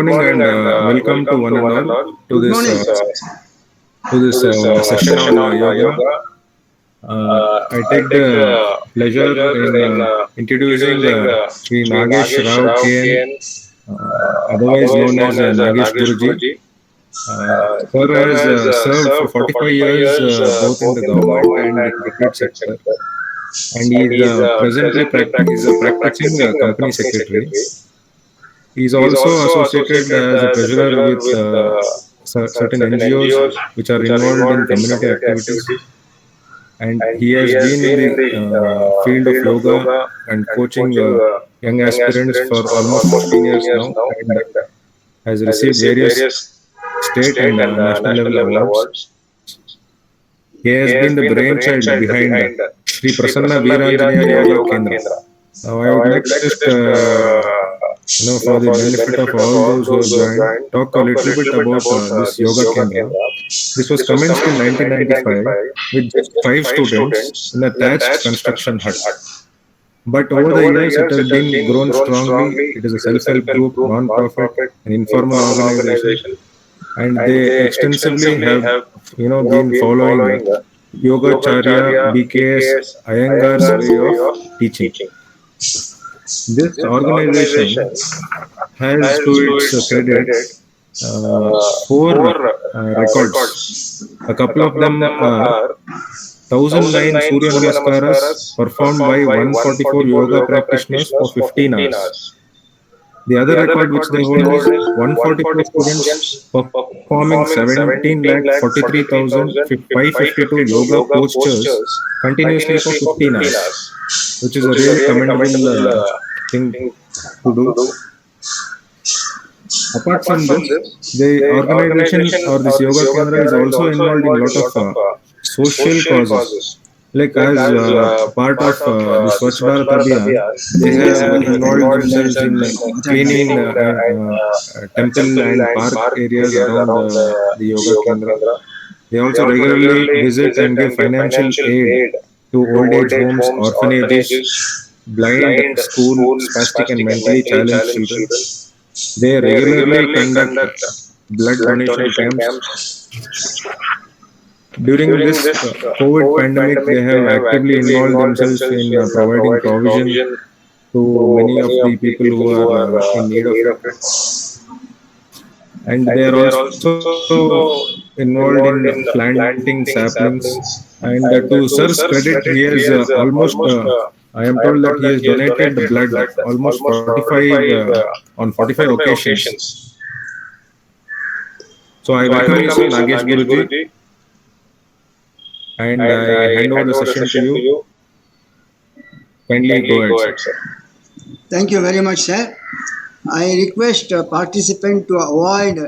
morning and welcome to one and all to Good this morning. session on yoga. I take the pleasure in introducing Sri Nagesh Rao KN, otherwise known as Nagesh Guruji. Sir has served for 45 years both in the government and in the private sector, and he is is a practicing company secretary. He is also associated as a treasurer with certain NGOs which are involved in community activities. And he has been in the field of yoga and coaching young aspirants for almost 15 years now, and has received various state and national level awards. He has been the brainchild behind Sri Prasanna Veeranjaneya Yoga Kendra. Now, I would like to just, for the benefit of all those who have joined, talk a little bit about this Yoga Kendra. This was commenced in 1995 with just five students in a thatched construction hut. But over the years, it has been grown strongly. It is a self-help group, non-profit, an informal organization, and they extensively have, been following Yogacharya BKS Iyengar's way of teaching. This organization has to its credit four records. A couple of them are 1009 Surya Namaskaras performed by 144 yoga practitioners for 15 hours. The other record which they hold is 144 students performing 17 lakh 43,552 yoga postures continuously for 15 hours, which is a really commendable thing to do. Apart from this, the organization or this Yoga Kendra is also involved in a lot of social causes. Like as part of the Swachh Bharat Abhiyan, they have involved themselves in cleaning temple and park areas around the Yoga Kendra. They also regularly visit and give financial aid to old age homes, orphanages, blind, school, spastic and mentally challenged children. They regularly conduct blood donation camps. During this COVID pandemic, they have actively involved themselves in providing provision to many of the people who are in need of it. And they are also involved in planting saplings. And to Sir's credit, he has almost, I am told that he has donated blood almost 45 on 45 occasions. So I welcome you, Sir Nagesh Guruji, and I hand over the session to you. Kindly go ahead, sir. Thank you very much, sir. I request a participant to avoid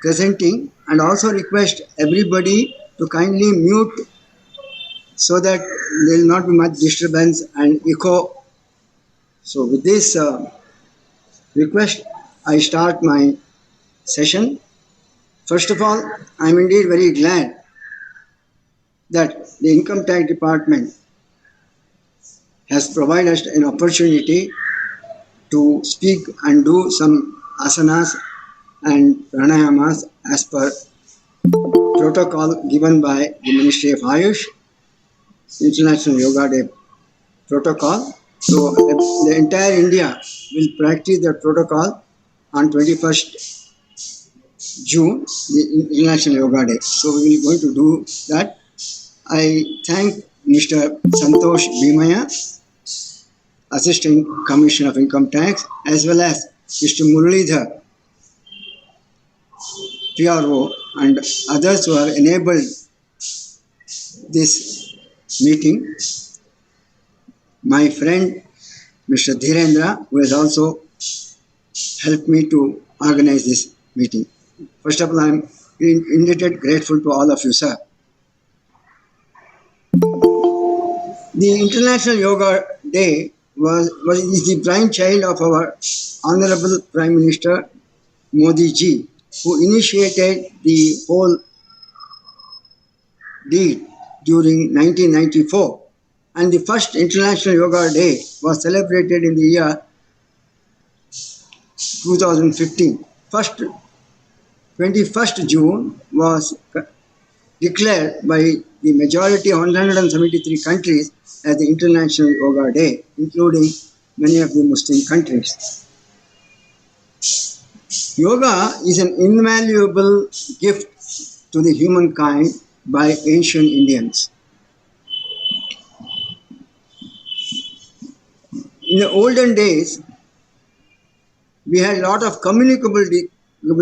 presenting and also request everybody to kindly mute so that there will not be much disturbance and echo. So, with this request, I start my session. First of all, I am indeed very glad that the Income Tax Department has provided us an opportunity to speak and do some asanas and pranayamas as per protocol given by the Ministry of Ayush, International Yoga Day protocol. So the entire India will practice the protocol on 21st June, the International Yoga Day. So we will going to do that. I thank Mr. Santosh Bhimaya, Assistant Commissioner of Income Tax, as well as Mr. Muralidhar, PRO, and others who have enabled this meeting. My friend Mr. Dhirendra, who has also helped me to organize this meeting. First of all, I am indebted, grateful to all of you, sir. The International Yoga Day is the brainchild of our Honorable Prime Minister Modi ji, who initiated the whole deed during 1994. And the first International Yoga Day was celebrated in the year 2015. first 21st June was declared by the majority of 173 countries as the International Yoga Day, including many of the Muslim countries. Yoga is an invaluable gift to the humankind by ancient Indians. In the olden days, we had a lot of communicable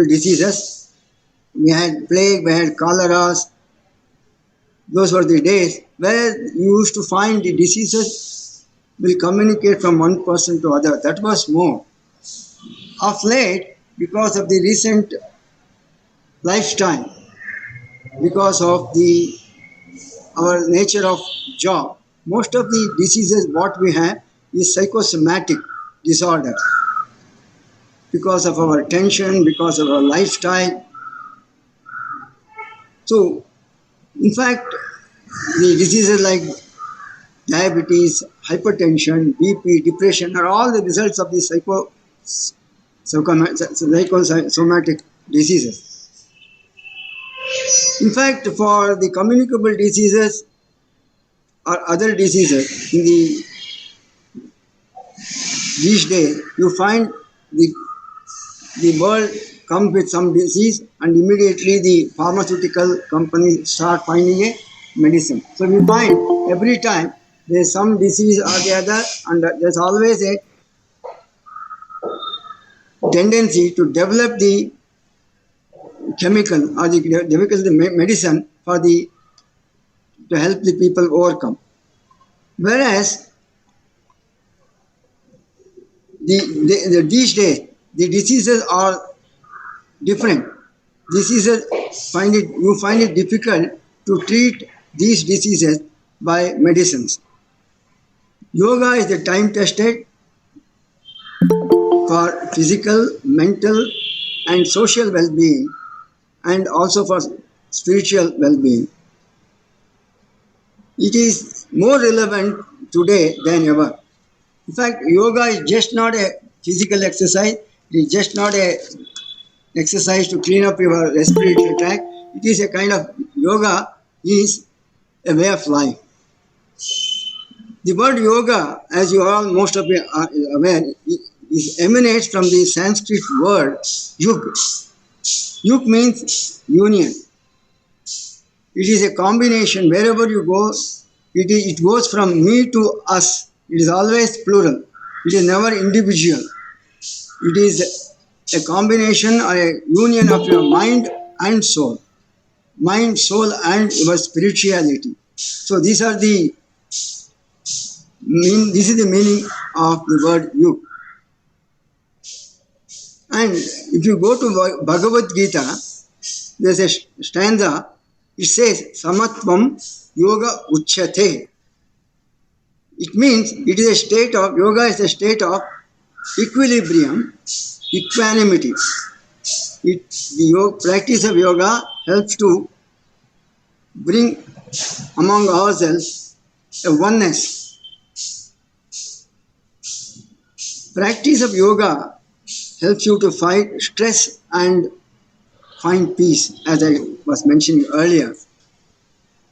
diseases. We had plague, we had cholera. Those were the days where you used to find the diseases will communicate from one person to other. That was more. Of late, because of the recent lifestyle, because of our nature of job, most of the diseases what we have is psychosomatic disorder. Because of our tension, because of our lifestyle. So, in fact, the diseases like diabetes, hypertension, BP, depression are all the results of the psychosomatic diseases. In fact, for the communicable diseases or other diseases, these days, you find the world comes with some disease and immediately the pharmaceutical companies start finding a medicine. So we find every time there's some disease or the other, and there's always a tendency to develop the chemical or the medicine to help the people overcome. Whereas these days the diseases are different. Diseases you find it difficult to treat these diseases by medicines. Yoga is the time tested for physical, mental, and social well-being, and also for spiritual well-being. It is more relevant today than ever. In fact, yoga is just not a physical exercise. It is just not a exercise to clean up your respiratory tract. It is a kind of yoga is a way of life. The word yoga, as you all most of you are aware, emanates from the Sanskrit word yug. Yug means union. It is a combination. Wherever you go, it goes from me to us. It is always plural. It is never individual. It is a combination or a union of your mind and soul. Mind, soul, and your spirituality. So this is the meaning of the word yug. And if you go to Bhagavad Gita, there's a stanza. It says, Samatvam Yoga Uchyate. It means yoga is a state of equilibrium, equanimity. The practice of yoga helps to bring among ourselves a oneness. Practice of yoga helps you to fight stress and find peace, as I was mentioning earlier.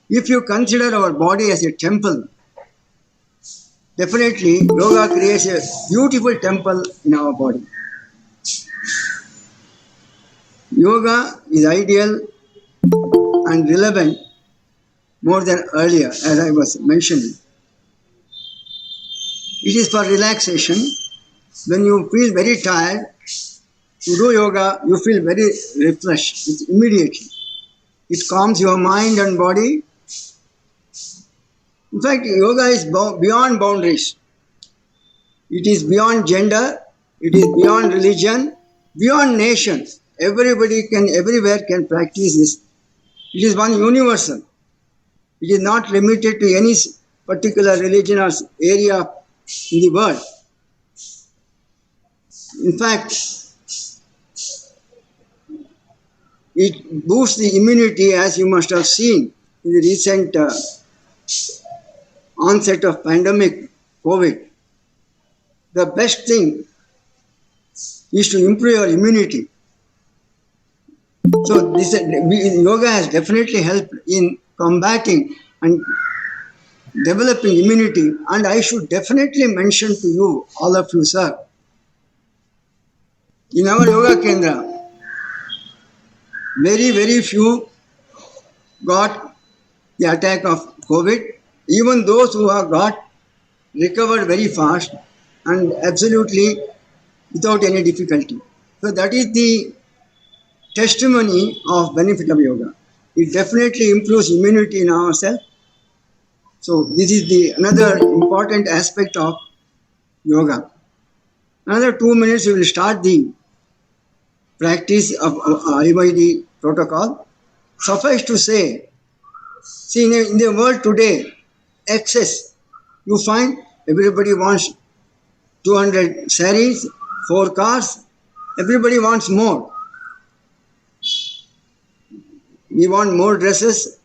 If you consider our body as a temple, definitely yoga creates a beautiful temple in our body. Yoga is ideal and relevant more than earlier, as I was mentioning. It is for relaxation. When you feel very tired, to do yoga, you feel very refreshed. It's immediately. It calms your mind and body. In fact, yoga is beyond boundaries. It is beyond gender. It is beyond religion, beyond nation. Everywhere can practice this. It is one universal. It is not limited to any particular religion or area in the world. In fact, it boosts the immunity, as you must have seen in the recent onset of pandemic, COVID. The best thing is to improve your immunity. So this yoga has definitely helped in combating and developing immunity. And I should definitely mention to you, all of you, sir, in our yoga kendra, very few got the attack of COVID. Even those who have got recovered very fast and absolutely without any difficulty. So that is the testimony of benefit of yoga. It definitely improves immunity in ourselves. So this is the another important aspect of yoga. Another 2 minutes we will start the practice of IYD protocol. Suffice to say, see in the world today, excess. You find everybody wants 200 saris, 4 cars. Everybody wants more. We want more dresses.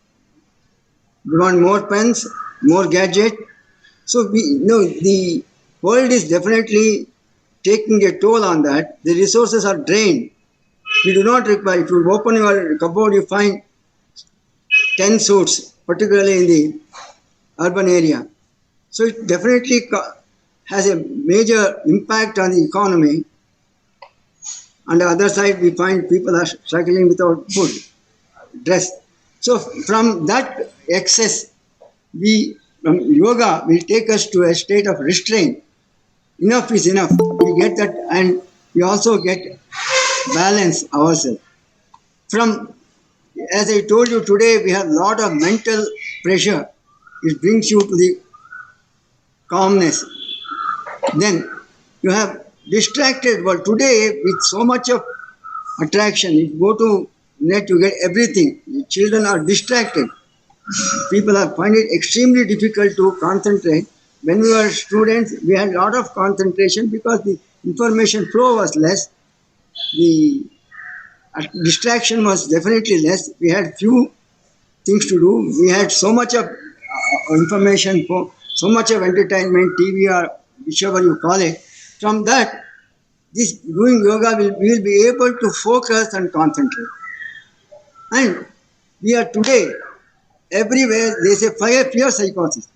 We want more pens, more gadget. So we know the world is definitely taking a toll on that. The resources are drained. We do not require. If you open your cupboard, you find 10 suits, particularly in the urban area. So it definitely has a major impact on the economy. On the other side, we find people are struggling without food, dress. So from that excess, from yoga will take us to a state of restraint. Enough is enough. We get that, and we also get balance ourselves. From, as I told you today, we have a lot of mental pressure. It brings you to the calmness. Then you have distracted world today with so much of attraction. If you go to net, you get everything. The children are distracted. People are find it extremely difficult to concentrate. When we were students, we had a lot of concentration because the information flow was less. The distraction was definitely less. We had few things to do. We had so much of information, so much of entertainment, TV or whichever you call it. From that, this doing yoga we will be able to focus and concentrate. And we are today everywhere. There is a fear psychosis.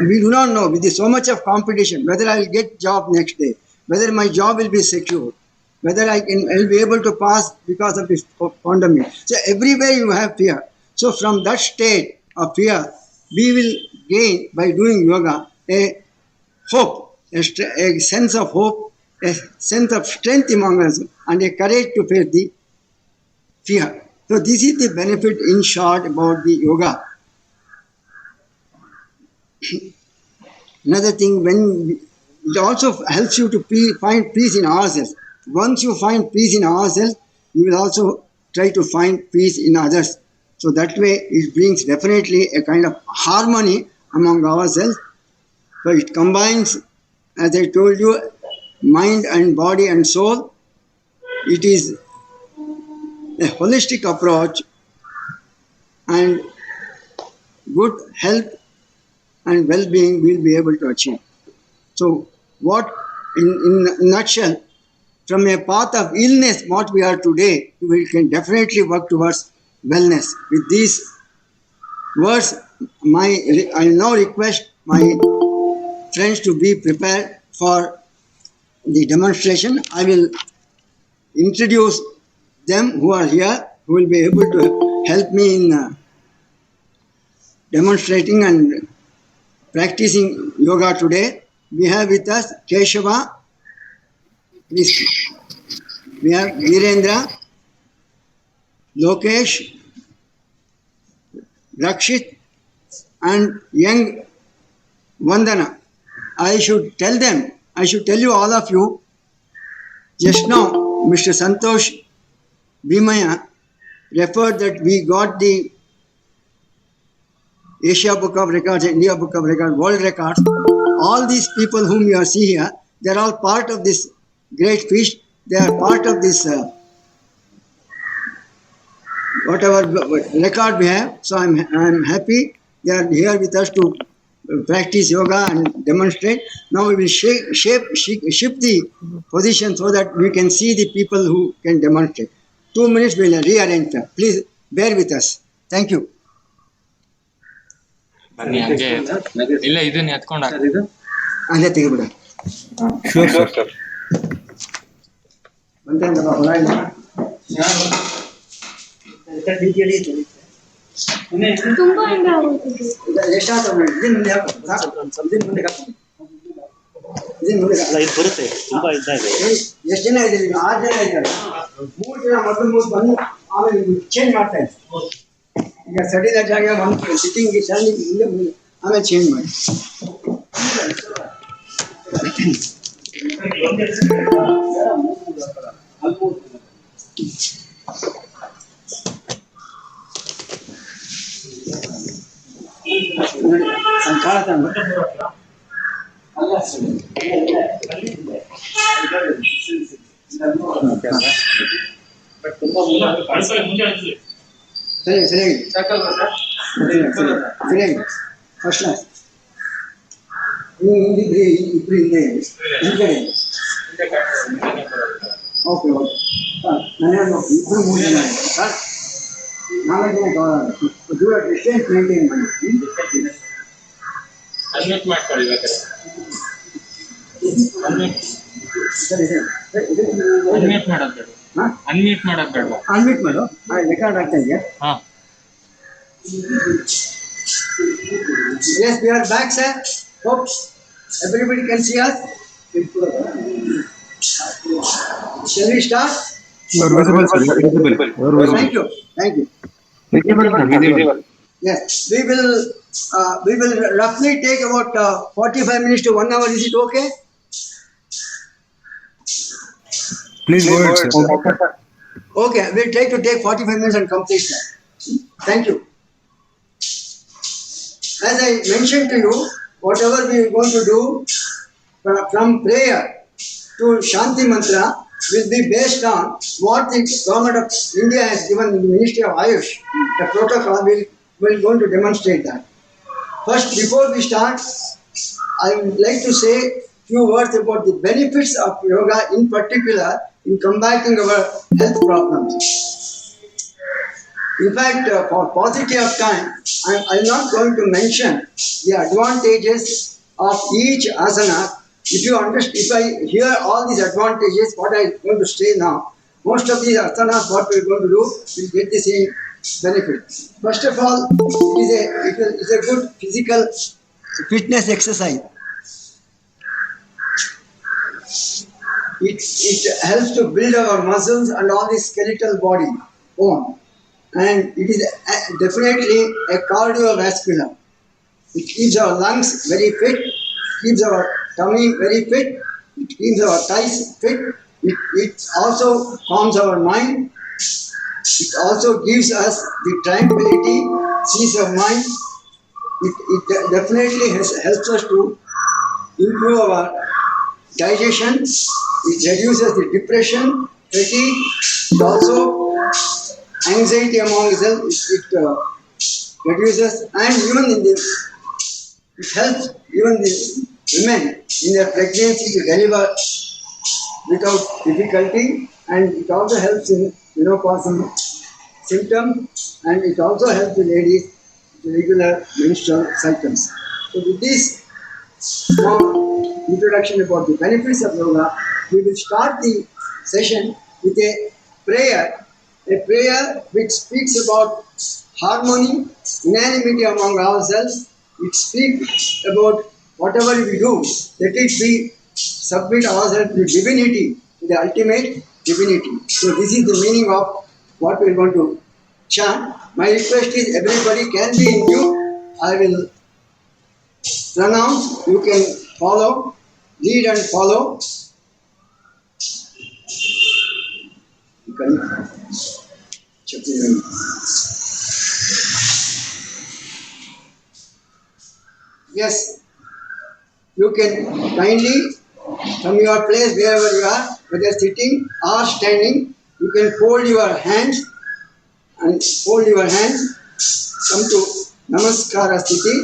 We do not know with so much of competition whether I will get job next day, whether my job will be secure, whether I will be able to pass because of this pandemic. So everywhere you have fear. So from that state of fear, we will gain by doing yoga a hope, a sense of hope, a sense of strength among us, and a courage to face the fear. So this is the benefit in short about the yoga. Another thing, it also helps you to find peace in ourselves. Once you find peace in ourselves, you will also try to find peace in others. So that way, it brings definitely a kind of harmony among ourselves. So it combines, as I told you, mind and body and soul. It is a holistic approach, and good health and well-being will be able to achieve. So what, in a nutshell, from a path of illness, what we are today, we can definitely work towards wellness. With these words, I now request my friends to be prepared for the demonstration. I will introduce them who are here, who will be able to help me in demonstrating and practicing yoga today. We have with us Keshava, we have Virendra, Lokesh, Rakshit, and young Vandana. I should tell you all of you, just now Mr. Santosh Bhimaya referred that we got the Asia Book of Records, India Book of Records, World Records. All these people whom you see here, they are all part of this great feast. They are part of this whatever record we have. So I'm happy they are here with us to practice yoga and demonstrate. Now we will shift the position so that we can see the people who can demonstrate. 2 minutes we'll rearrange them. Please bear with us. Thank you. ಬನ್ನಿ ಹಂಗೆ ಇಲ್ಲ ಇದನ್ನ ಎತ್ಕೊಂಡ ಹಂಗೆ ತೆಗಿಬಿಡ. Sure, sir. ತುಂಬಾ ಹೆಂಗೆ ಆಗೋಯ್ತು ಎಷ್ಟಾಗ್ತದೆ ನೋಡಿ, ಇದನ್ನ ಮುಂದೆ ಹಾಕು, ಸಾಕು, ಇದನ್ನ ಮುಂದೆ ಹಾಕು. ಇದನ್ನ ಮುಂದೆ ಹಾಕು. ಇದು ಬರುತ್ತೆ ತುಂಬಾ ಇದ್ದಾವೆ. ಎಷ್ಟು ಜನ ಇದ್ದೀರಿ? 6 ಜನ ಇದ್ದಾರೆ. 3 ಜನ ಮೊದಲು ಬಂದು ಆಮೇಲೆ ಚೇಂಜ್ ಮಾಡ್ತಾ ಇದ್ದಾರೆ. ಈಗ ಸಡಿಲ ಜಾಗ ಒಂದು ಸಿಟ್ಟಿಂಗ್ ಸ್ಟ್ಯಾಂಡಿಂಗ್ ಮುಂದೆ ಮುಂದೆ ಆಮೇಲೆ ಚೇಂಜ್ ಮಾಡಿ. ಸರಿಯಾಗಿ ಫಸ್ಟ್ ಕ್ಲಾಸ್. ಹಿಂದಿಬ್ರಿ ಇಬ್ರು ಹಿಂದೆ ಹಿಂದ್ಗಡೆ. ಓಕೆ ಓಕೆ ನಾನು ಇಬ್ಬರು 3 ಜನ ಸರ್. 4 ಜನ ದೂರ ಡಿಸ್ಟೆನ್ಸ್ ಮೇಂಟೈನ್ ಮಾಡಿ. ಅನ್ಮ್ಯೂಟ್ ಮಾಡ್ಕೊಳ್ಳಿ ಬೇಕಾದ್ರೆ. ಸರಿ ಸರಿ ಅನ್ಮ್ಯೂಟ್ ಮಾಡೋದು ಬೇಡ. ಅನ್ಮ್ಯೂಟ್ ಮಾಡೋದು ಬೇಡ. ಅನ್ಮಿಟ್ ಮಾಡು. ರೆಕಾರ್ಡ್ ಆಗ್ತಾ ಇದೆಯಾ? ಹಾ. Yes, we are back, sir. Hope everybody can see us. Shall we start? You're visible, sir. You're visible. You're visible. Thank you. Thank you. Visible. Yes, we will roughly take about 45 minutes to 1 hour. Is it okay? Please go ahead, sir. Okay, we'll try to take 45 minutes and complete that. Thank you. As I mentioned to you, whatever we are going to do from prayer to Shanti Mantra will be based on what the government of India has given in the Ministry of Ayush. The protocol will going to demonstrate that. First, before we start, I would like to say few words about the benefits of yoga, in particular in combating our health problems. In fact, for paucity of time, I'm not going to mention the advantages of each asana. If I hear all these advantages, what I'm going to say now, most of these asanas, what we're going to do, will get the same benefit. First of all, it is a good physical fitness exercise. It helps to build our muscles and all the skeletal body, bone. And it is definitely a cardiovascular. It keeps our lungs very fit, keeps our tummy very fit, it keeps our thighs fit, it also calms our mind, it also gives us the tranquility, peace of mind. It definitely helps us to improve our digestion, it reduces the depression, fatigue, it also anxiety among us, it reduces, and even it helps even the women in their pregnancy to deliver without difficulty, and it also helps in menopause symptoms, and it also helps the ladies with regular menstrual cycles. So with this small introduction about the benefits of yoga, we will start the session with a prayer which speaks about harmony, unanimity among ourselves. It speaks about whatever we do, let it be submit ourselves to divinity, to the ultimate divinity. So this is the meaning of what we are going to chant. My request is everybody can be in mute. I will pronounce, you can follow, lead and follow. Yes, you can kindly from your place wherever you are, whether sitting or standing, you can fold your hands and come to Namaskara Sthiti.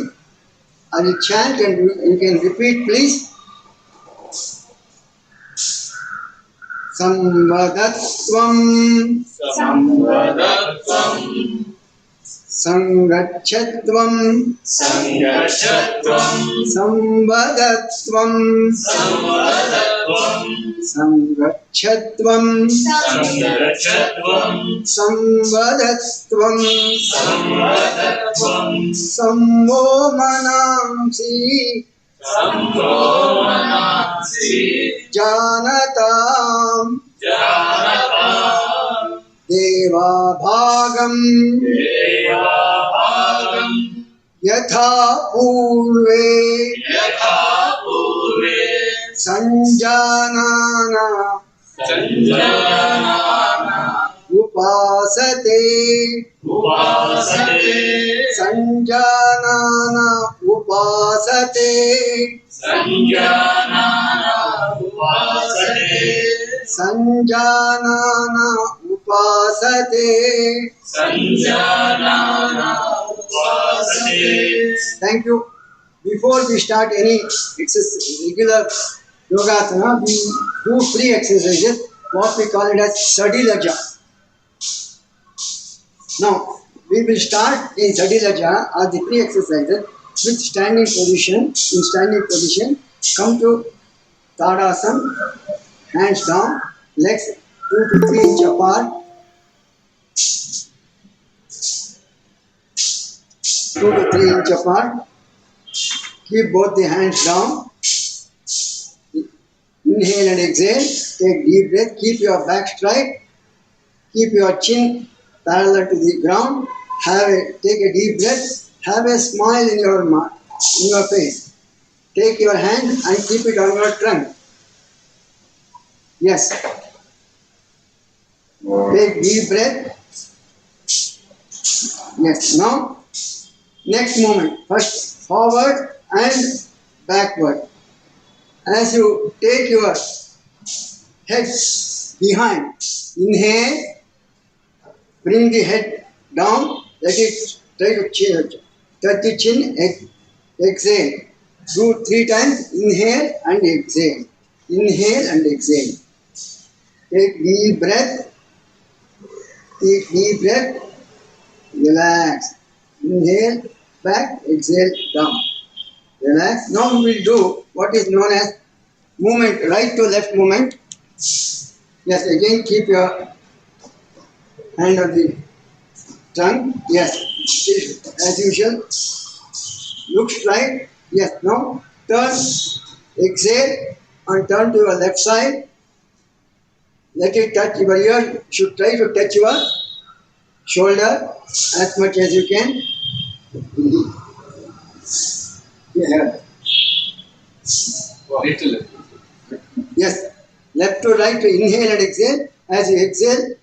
I will chant and you can repeat, please. Samvadatvam संगच्छत्वं संवदत्वं संगच्छत्वं संवदत्वं सम्मो मनांसि जानतां देवाभागं यथा पूर्वे संजानाना उपासते संजानाना उपासते संजानाना उपासते. Thank you. Before we start any regular yogasana, we do free exercises, what we call it as Sadilaja. Now, we will start in Sadilaja or the free exercises with standing position. In standing position, come to Tadasana, hands down, legs 2 to 3 inches apart. 2 to 3 inches apart. Keep both the hands down. Inhale and exhale. Take deep breath. Keep your back straight. Keep your chin parallel to the ground. Take a deep breath. Have a smile in your face. Take your hand and keep it on your trunk. Yes. Take deep breath. Yes. Now, next movement. First forward and backward. As you take your head behind, inhale, bring the head down, let it try to touch the chin, exhale. Do 3 times, inhale and exhale. Inhale and exhale. Take deep breath. Take deep breath. Relax. Inhale, back, exhale, down. Relax. Now we will do what is known as movement, right to left movement. Yes, again keep your hand on the trunk. Yes, as usual. Look straight. Yes, now turn, exhale and turn to your left side. Let it touch your ear. You should try to touch your shoulder as much as you can. Yeah. Yes, left to right to inhale and exhale. As you exhale,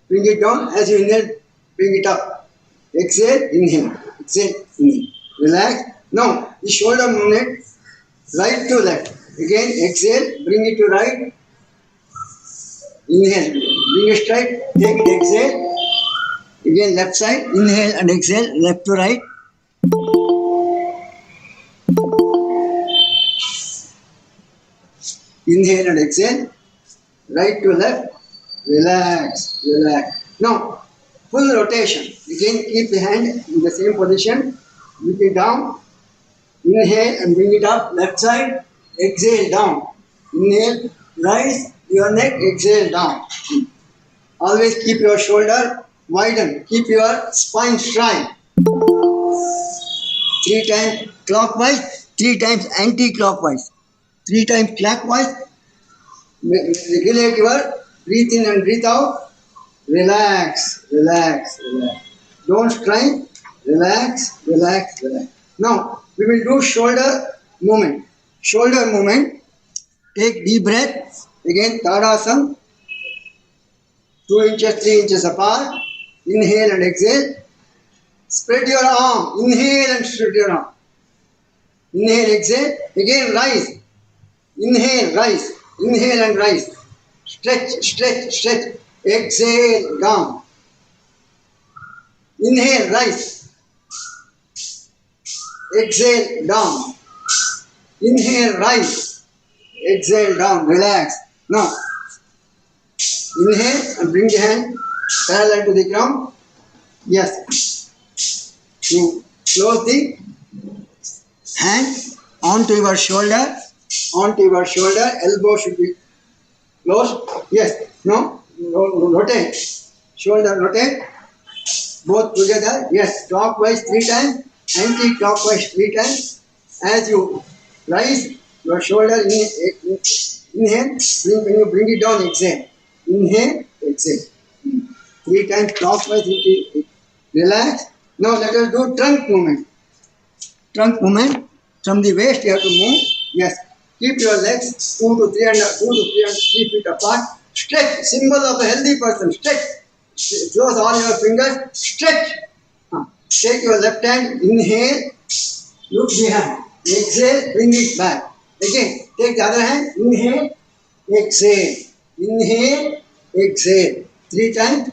bring it down. As you inhale, bring it up. Exhale, inhale. Exhale, inhale. Relax. Now, the shoulder movement, right to left. Again, exhale, bring it to right. Inhale, bring it straight. Take it, exhale. Again, left side. Inhale and exhale, left to right. Inhale and exhale, right to left, relax, relax. Now, full rotation. Again, keep the hand in the same position, look it down, inhale and bring it up, left side, exhale down. Inhale, rise your neck, exhale down. Always keep your shoulder widen, keep your spine straight. 3 times clockwise, 3 times anti-clockwise. 3 times clockwise. Regulate your breathe in and breathe out. Relax, relax, relax. Don't strain. Relax, relax, relax. Now we will do shoulder movement. Shoulder movement. Take deep breath. Again, Tadasana. 2 inches, 3 inches apart. Inhale and exhale. Spread your arm. Inhale and spread your arm. Inhale, exhale. Again, rise. Inhale, rise. Inhale and rise. Stretch, stretch, stretch. Exhale, down. Inhale, rise. Exhale, down. Inhale, rise. Exhale, down. Relax. Now, inhale and bring the hand parallel to the ground. Yes. You close the hand onto your shoulder, elbow should be closed. Yes, no, rotate, shoulder rotate, both together. Yes, clockwise 3 times, anti-clockwise 3 times. As you rise your shoulder, inhale, when you bring it down, exhale. Inhale, exhale. 3 times clockwise, relax. Now let us do trunk movement. Trunk movement from the waist you have to move. Yes. Keep your legs 2 to 3 feet apart. Stretch. Symbol of a healthy person. Stretch. Close all your fingers. Stretch. Take your left hand. Inhale. Look behind. Exhale. Bring it back. Again. Take the other hand. Inhale. Exhale. Inhale. Exhale. 3 times.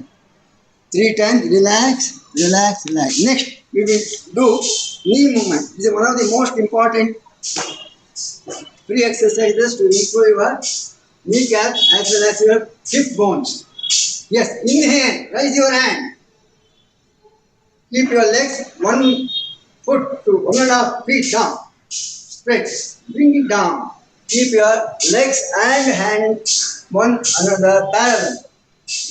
3 times. Relax. Relax. Relax. Next, we will do knee movement. This is one of the most important free exercises to improve your kneecap as well as your hip bones. Yes, inhale, raise your hand. Keep your legs 1 foot to 1.5 feet down. Spread, bring it down. Keep your legs and hands one another parallel,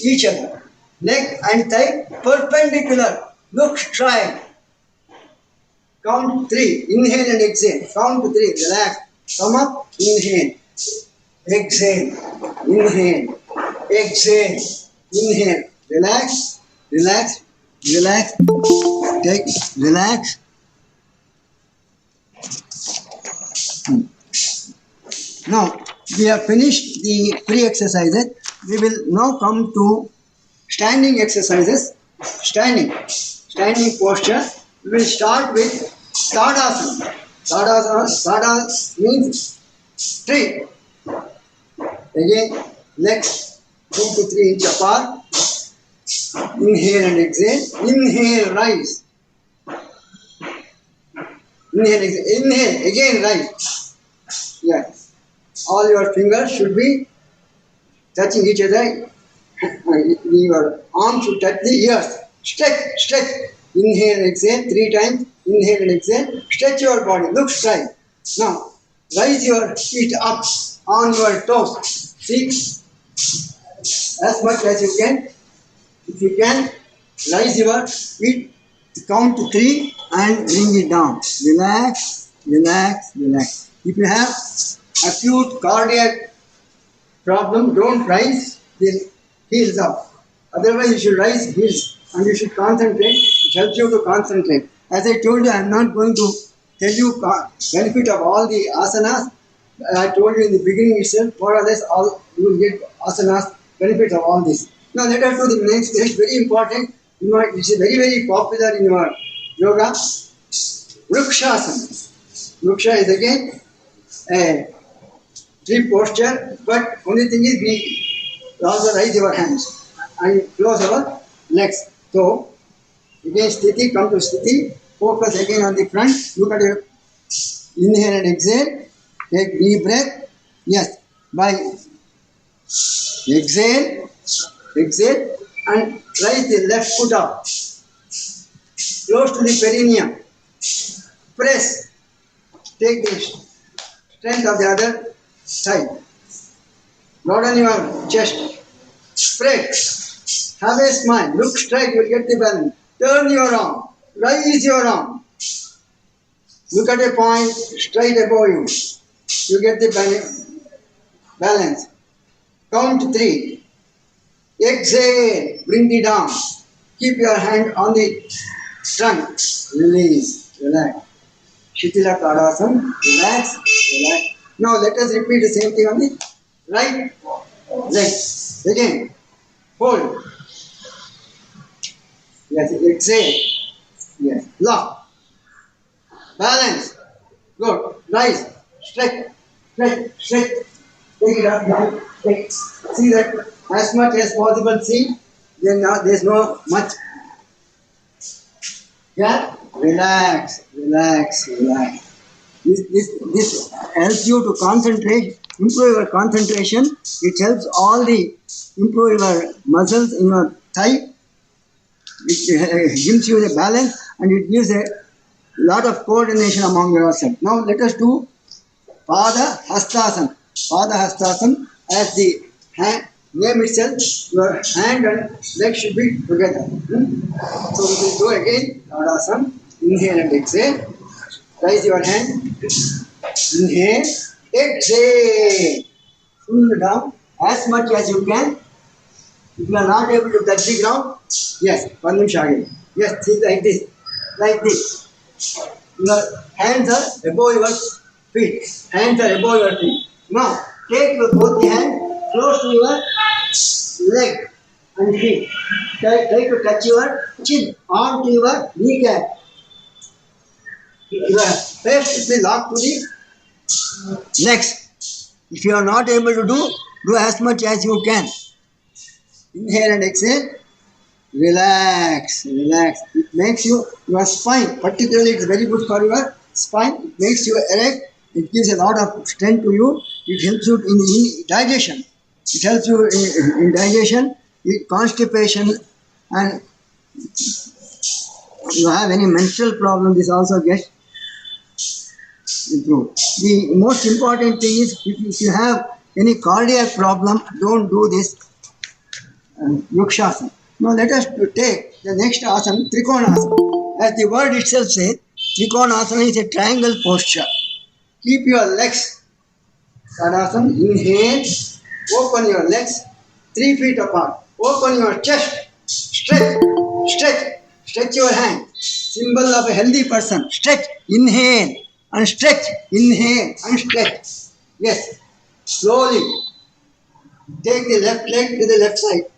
each other. Leg and thigh perpendicular. Look straight. Count 3. Inhale and exhale. Count 3. Relax. Come up. Inhale. Exhale. Inhale. Exhale. Inhale. Relax. Relax. Relax. Take. Relax. Now, we have finished the free exercises. We will now come to standing exercises. Standing posture. We will start with Tadasana. Tadasana means straight. Again, legs 2 to 3 inches apart. Inhale and exhale. Inhale, rise. Inhale, exhale. Inhale, again rise. Yes. All your fingers should be touching each other. Your arms should touch the ears. Stretch. Inhale and exhale 3 times. Inhale and exhale. Stretch your body. Look straight. Now, raise your feet up on your toes. See? As much as you can. If you can, raise your feet. Count to 3 and bring it down. Relax. If you have acute cardiac problem, don't rise the heels up. Otherwise, you should rise heels and you should concentrate. It helps you to concentrate. As I told you, I am not going to tell you benefit of all the asanas. I told you in the beginning itself, more or less, all you will get asanas, benefits of all this. Now let us do the next. It's very important. It's very, very popular in your yoga. Vrikshasana. Vriksha is again a tree posture, but only thing is we also raise your hands and close our legs. So, again sthiti, come to sthiti, focus again on the front, look at your inhale and exhale, take deep breath, yes, by exhale, and raise the left foot up, close to the perineum, press, take the strength of the other side, broaden your chest, spread, have a smile, look straight, you will get the balance, turn your arm, raise your arm, look at a point straight above you, you get the balance, count 3, exhale, bring it down, keep your hand on the trunk, release, relax, Shitila Tadasana, relax. Now let us repeat the same thing on the right leg. Again, hold. Yes, exhale. Yes, lock. Balance. Good. Rise. Stretch. Take it up now. See that as much as possible. See, then now there is no much. Yeah. Relax. This helps you to concentrate, improve your concentration. It helps improve your muscles in your thigh. It gives you the balance and it gives a lot of coordination among yourself. Now let us do Pada Hastasana. Pada Hastasana, as the hand, name itself, your hand and leg should be together. So we will do again Tadasana. Inhale and exhale. Raise your hand. Inhale. Exhale. Pull down as much as you can. If you are not able to touch the ground, yes, one nimsha again. Yes, see like this. Like this. Your hands are above your feet. Hands are above your feet. Now, take your both the hands close to your leg and feet. Try to touch your chin onto your kneecap. Your face will be locked to the next. If you are not able to do as much as you can. Inhale and exhale. Relax, relax. It makes your spine, particularly it's very good for your spine. It makes you erect. It gives a lot of strength to you. It helps you in digestion. It helps you in digestion, in constipation, and you have any mental problem, this also gets improved. The most important thing is if you have any cardiac problem, don't do this Yukshasana. Now let us take the next asana, Trikonasana. As the word itself says, Trikonasana is a triangle posture. Keep your legs, Tadasana, inhale, open your legs 3 feet apart. Open your chest, stretch, stretch, stretch your hand. Symbol of a healthy person. Stretch, inhale, and stretch, inhale, and stretch. Yes, slowly. Take the left leg to the left side.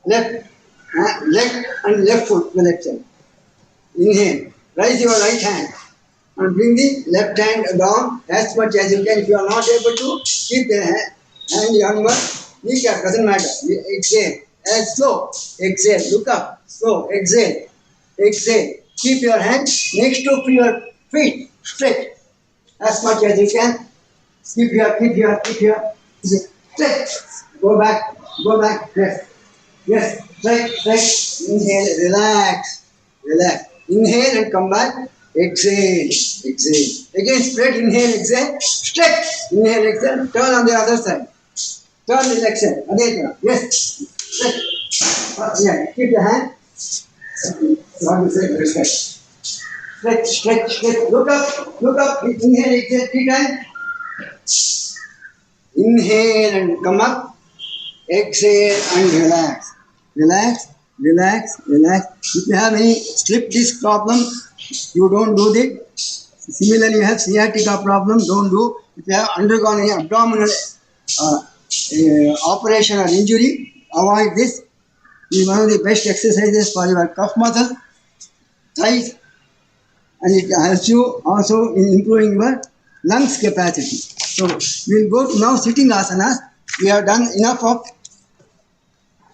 Left leg and left foot to the left side. Inhale. Raise your right hand and bring the left hand down as much as you can. If you are not able to, keep the hand on your kneecap. Doesn't matter. Exhale. And slow. Exhale. Look up. Slow. Exhale. Exhale. Keep your hand next to your feet. Stretch as much as you can. Keep your. Stretch. Go back. Rest. Yes, stretch, inhale, relax, relax. Inhale and come back, exhale. Again, spread, inhale, exhale, stretch, inhale, exhale, turn on the other side. Turn the leg side, yes, stretch. Yeah, keep the hand. Stretch, look up, inhale, exhale 3 times. Inhale and come up, exhale and relax. Relax. If you have any slip disc problem, you don't do it. Similarly, you have sciatica problem, don't do. If you have undergone any abdominal operation or injury, avoid this. It is one of the best exercises for your cuff muscle, thighs, and it helps you also in improving your lungs capacity. So we will go to now sitting asanas. We have done enough of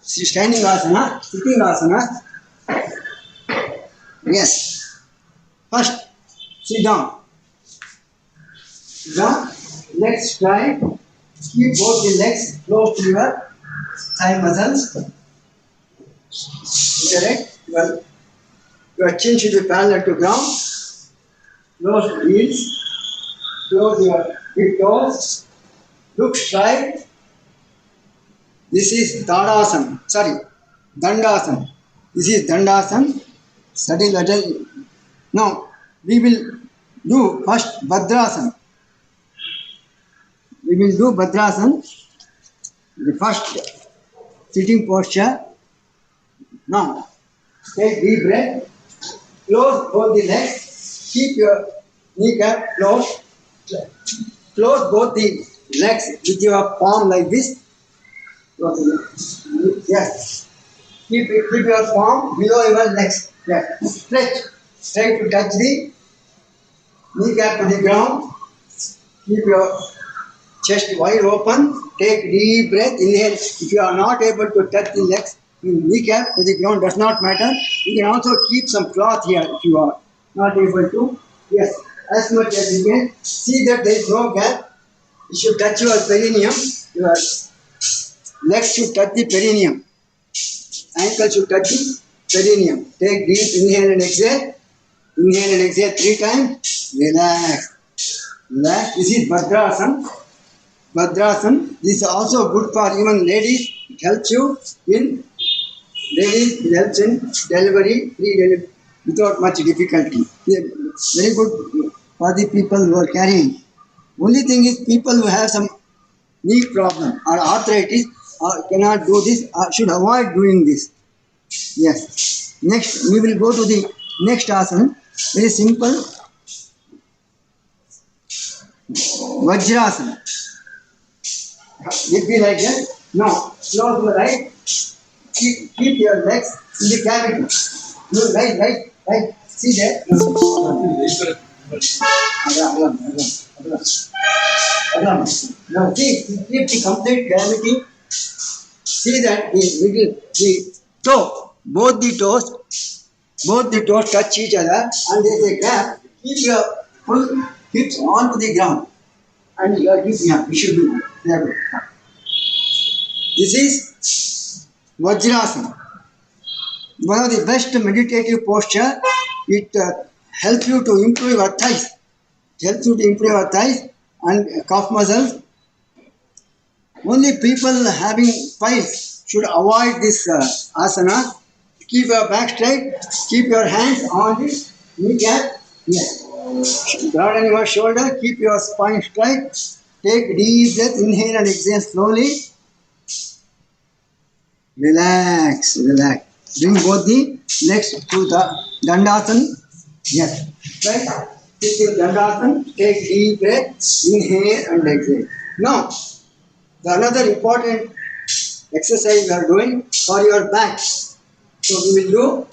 standing asana, sitting asana. Yes. First, sit down. Let's try. Keep both the legs close to your thigh muscles. Correct? Your chin should be parallel to ground. Close the heels. Close your big toes. Look straight. This is Dandasana. This is Dandasana. Study letter. Now, we will do first Bhadrasana. The first sitting posture. Now, take deep breath. Close both the legs. Keep your kneecap closed. Close both the legs with your palm like this. Yes. Keep your palm below your legs. Yes. Stretch. Try to touch the kneecap to the ground. Keep your chest wide open. Take deep breath. Inhale. If you are not able to touch the legs, kneecap to the ground, does not matter. You can also keep some cloth here if you are not able to. Yes. As much as you can. See that there is no gap. You should touch your perineum. Your legs should touch the perineum. Ankle should touch the perineum. Take deep inhale and exhale. Inhale and exhale 3 times. Relax. Relax. This is Bhadrasana. Bhadrasana. This is also good for even ladies. It helps you in ladies. It helps in delivery, pre-delivery without much difficulty. Very good for the people who are carrying. Only thing is people who have some knee problem or arthritis or cannot do this or should avoid doing this. Yes. Next, we will go to the next asana. Very simple. Vajrasana. It be like that. Now, close your eyes. Keep your legs in the cavity. No, right. See that? Now see, keep the complete cavity. See that the toe, both the toes touch each other and there is a gap. Keep your full hips onto the ground. And your hips, yeah, you should do that. This is Vajrasana. One of the best meditative posture. It helps you to improve your thighs. It helps you to improve your thighs and calf muscles. Only people having piles should avoid this asana. Keep your back straight. Keep your hands on the kneecap. Yes. Broaden your shoulder. Keep your spine straight. Take deep breath. Inhale and exhale slowly. Relax. Bring both the legs to the Dandasana. Yes. Right. Sit in Dandasana. Take deep breath. Inhale and exhale. Now, another important exercise we are doing for your back. So we will do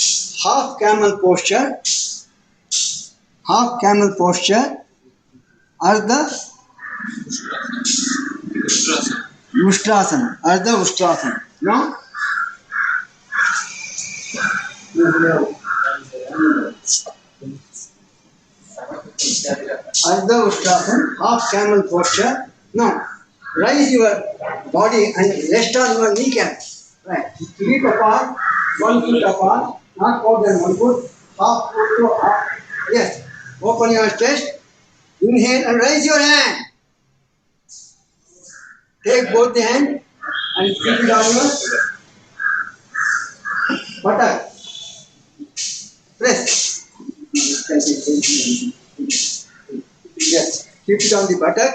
half camel posture. Half camel posture. Ardha Ustrasana. Ardha Ustrasana. Now, Ardha Ustrasana, half camel posture. Now, raise your body and rest on your kneecap. Right. Feet apart, 1 foot apart, not more than 1 foot, half foot to half. Yes. Open your chest. Inhale and raise your hand. Take both the hands and keep it on your buttock. Press. Yes. Keep it on the buttock.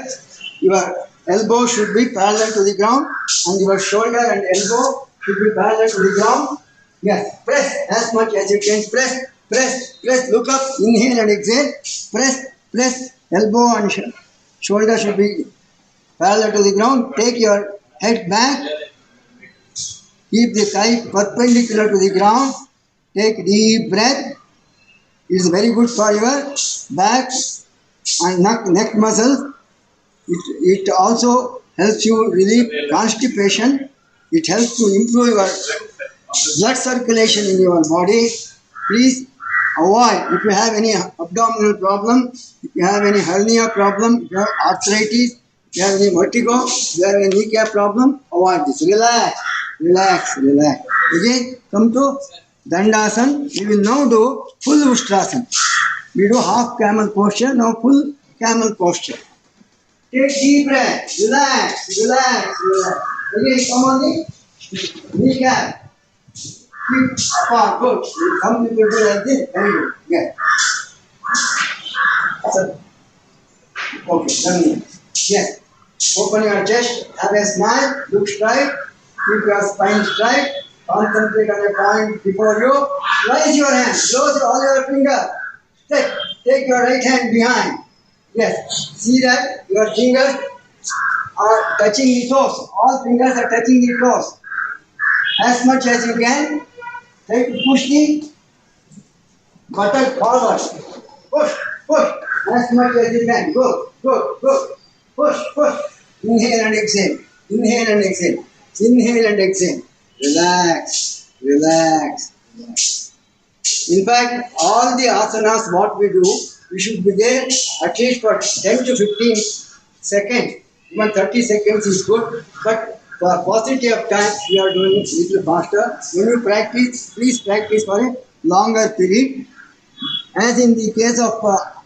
Your elbow should be parallel to the ground and your shoulder and elbow should be parallel to the ground. Yes. Press as much as you can. Press. Look up. Inhale and exhale. Press. Elbow and shoulder should be parallel to the ground. Take your head back. Keep the thigh perpendicular to the ground. Take deep breath. It is very good for your back and neck muscles. It also helps you relieve constipation. It helps to improve your blood circulation in your body. Please avoid, if you have any abdominal problem, if you have any hernia problem, if you have arthritis, if you have any vertigo, if you have any kneecap problem, avoid this. Relax. Again, come to Dandasana. We will now do full Ustrasana. We do half camel posture, now full camel posture. Take deep breath. Relax. Again, come on the kneecap. Keep apart. Good. Some people do like this. Very good. Yeah. Okay, done here. Yes. Open your chest. Have a smile. Look straight. Keep your spine straight. Concentrate on a point before you. Raise your hand. Close all your fingers. Take your right hand behind. Yes. See that your fingers are touching the toes. All fingers are touching the toes. As much as you can. Try to push the buttock forward. Push. As much as you can. Go. Push. Inhale and exhale. Relax. In fact, all the asanas what we do, we should be there at least for 10 to 15 seconds. Even 30 seconds is good. But For paucity of time, we are doing it little faster. When you practice, please practice for a longer period. As in the case of half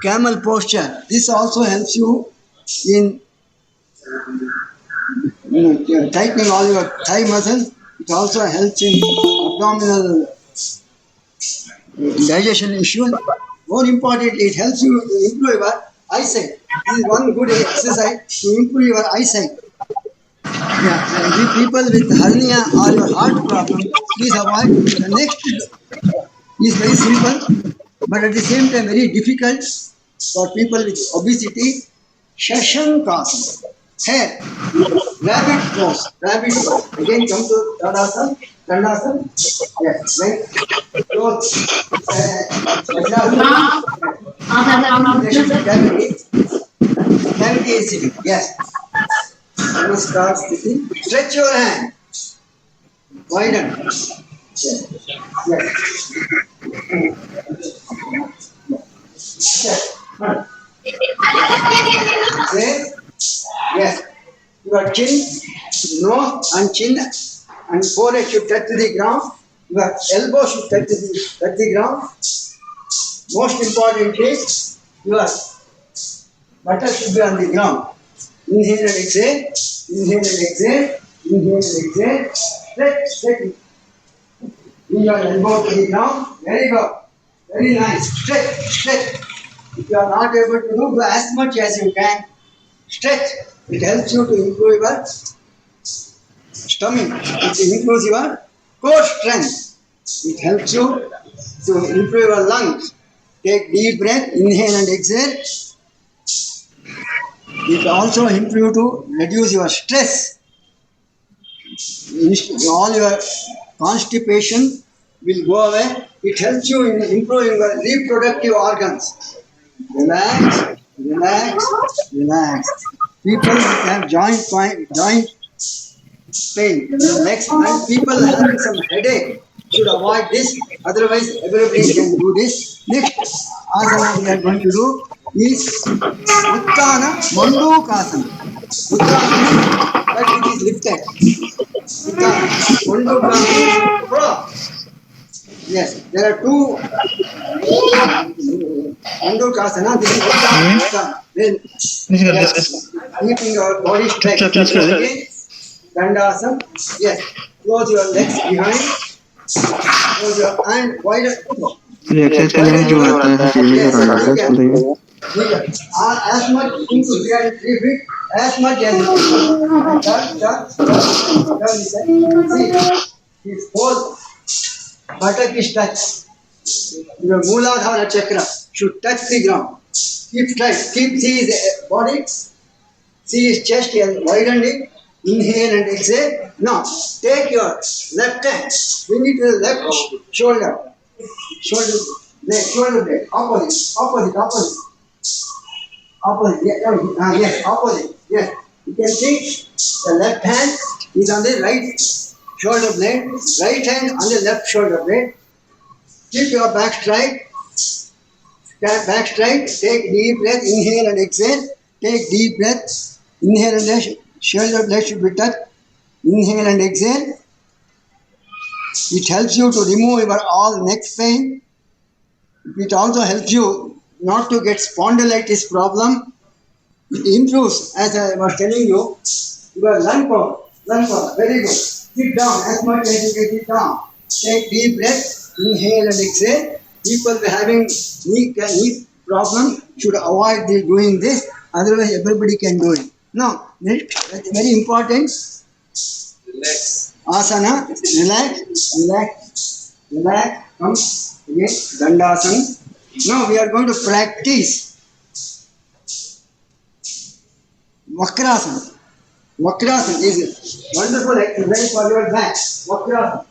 camel posture, this also helps you in tightening all your thigh muscles. It also helps in abdominal digestion issues. More importantly, it helps you to improve your eyesight. This is one good exercise to improve your eyesight. Yeah, and the people with hernia or your heart problem, please avoid. The next is very simple, but at the same time very difficult for people with obesity. Shashankasana. Hair, rabbit pose, rabbit pose. Again, come to Tadasana, Dandasana. Yes, right. Close. There should be cavity. Cavity is sitting. Yes. Namaskar sitting. Stretch your hand. Widen. Yes. Yes. Yes. Yes. Your chin, nose and chin and forehead should touch the ground. Your elbow should touch the ground. Most importantly, your buttock should be on the ground. Inhale and exhale. Inhale and exhale. Inhale and exhale. Stretch, stretch. Bring your elbow to the ground. Very good. Very nice. Stretch, stretch. If you are not able to do as much as you can. Stretch. It helps you to improve your stomach. It improves your core strength. It helps you to improve your lungs. Take deep breath. Inhale and exhale. It also improves you to reduce your stress. All your constipation will go away. It helps you in improving your reproductive organs. Relax, relax, relax. People have joint pain, legs, and people having some headache should avoid this. Otherwise, everybody can do this. Next asana we are going to do is Uttana Mandukasana. Uttana means that which is lifted. Uttana. Mandukasana means cross. Yes, there are two Mandukasana. This is Uttana. Then keeping your body straight. Again, Dandasana. Yes, close your legs behind. Close your hand wider. ये exercise करने जो आता है TV का रहा है बताइए As much into 3 feet, as much as see, his whole buttock is touched. Your Mooladhara chakra should touch the ground. Keep tight. Keep his body. See his chest and widen it. Inhale and exhale. Now, take your left hand. Bring it to the left shoulder. Shoulder blade. Opposite. Yes, opposite. Yes. You can see the left hand is on the right shoulder blade. Right hand on the left shoulder blade. Keep your back straight. Back straight. Take deep breath. Inhale and exhale. Take deep breath. Inhale and exhale. Shoulder blade should be touched. Inhale and exhale. It helps you to remove your all neck pain. It also helps you not to get spondylitis problem. It improves, as I was telling you, your lung power. Very good. Sit down as much as you can sit down. Take deep breath. Inhale and exhale. People having knee problem should avoid doing this. Otherwise, everybody can do it. Now, very important. Relax. Asana. Relax. Come again. Dandasana. Now we are going to practice Vakrasana. Vakrasana is a wonderful exercise for your back. Vakrasana.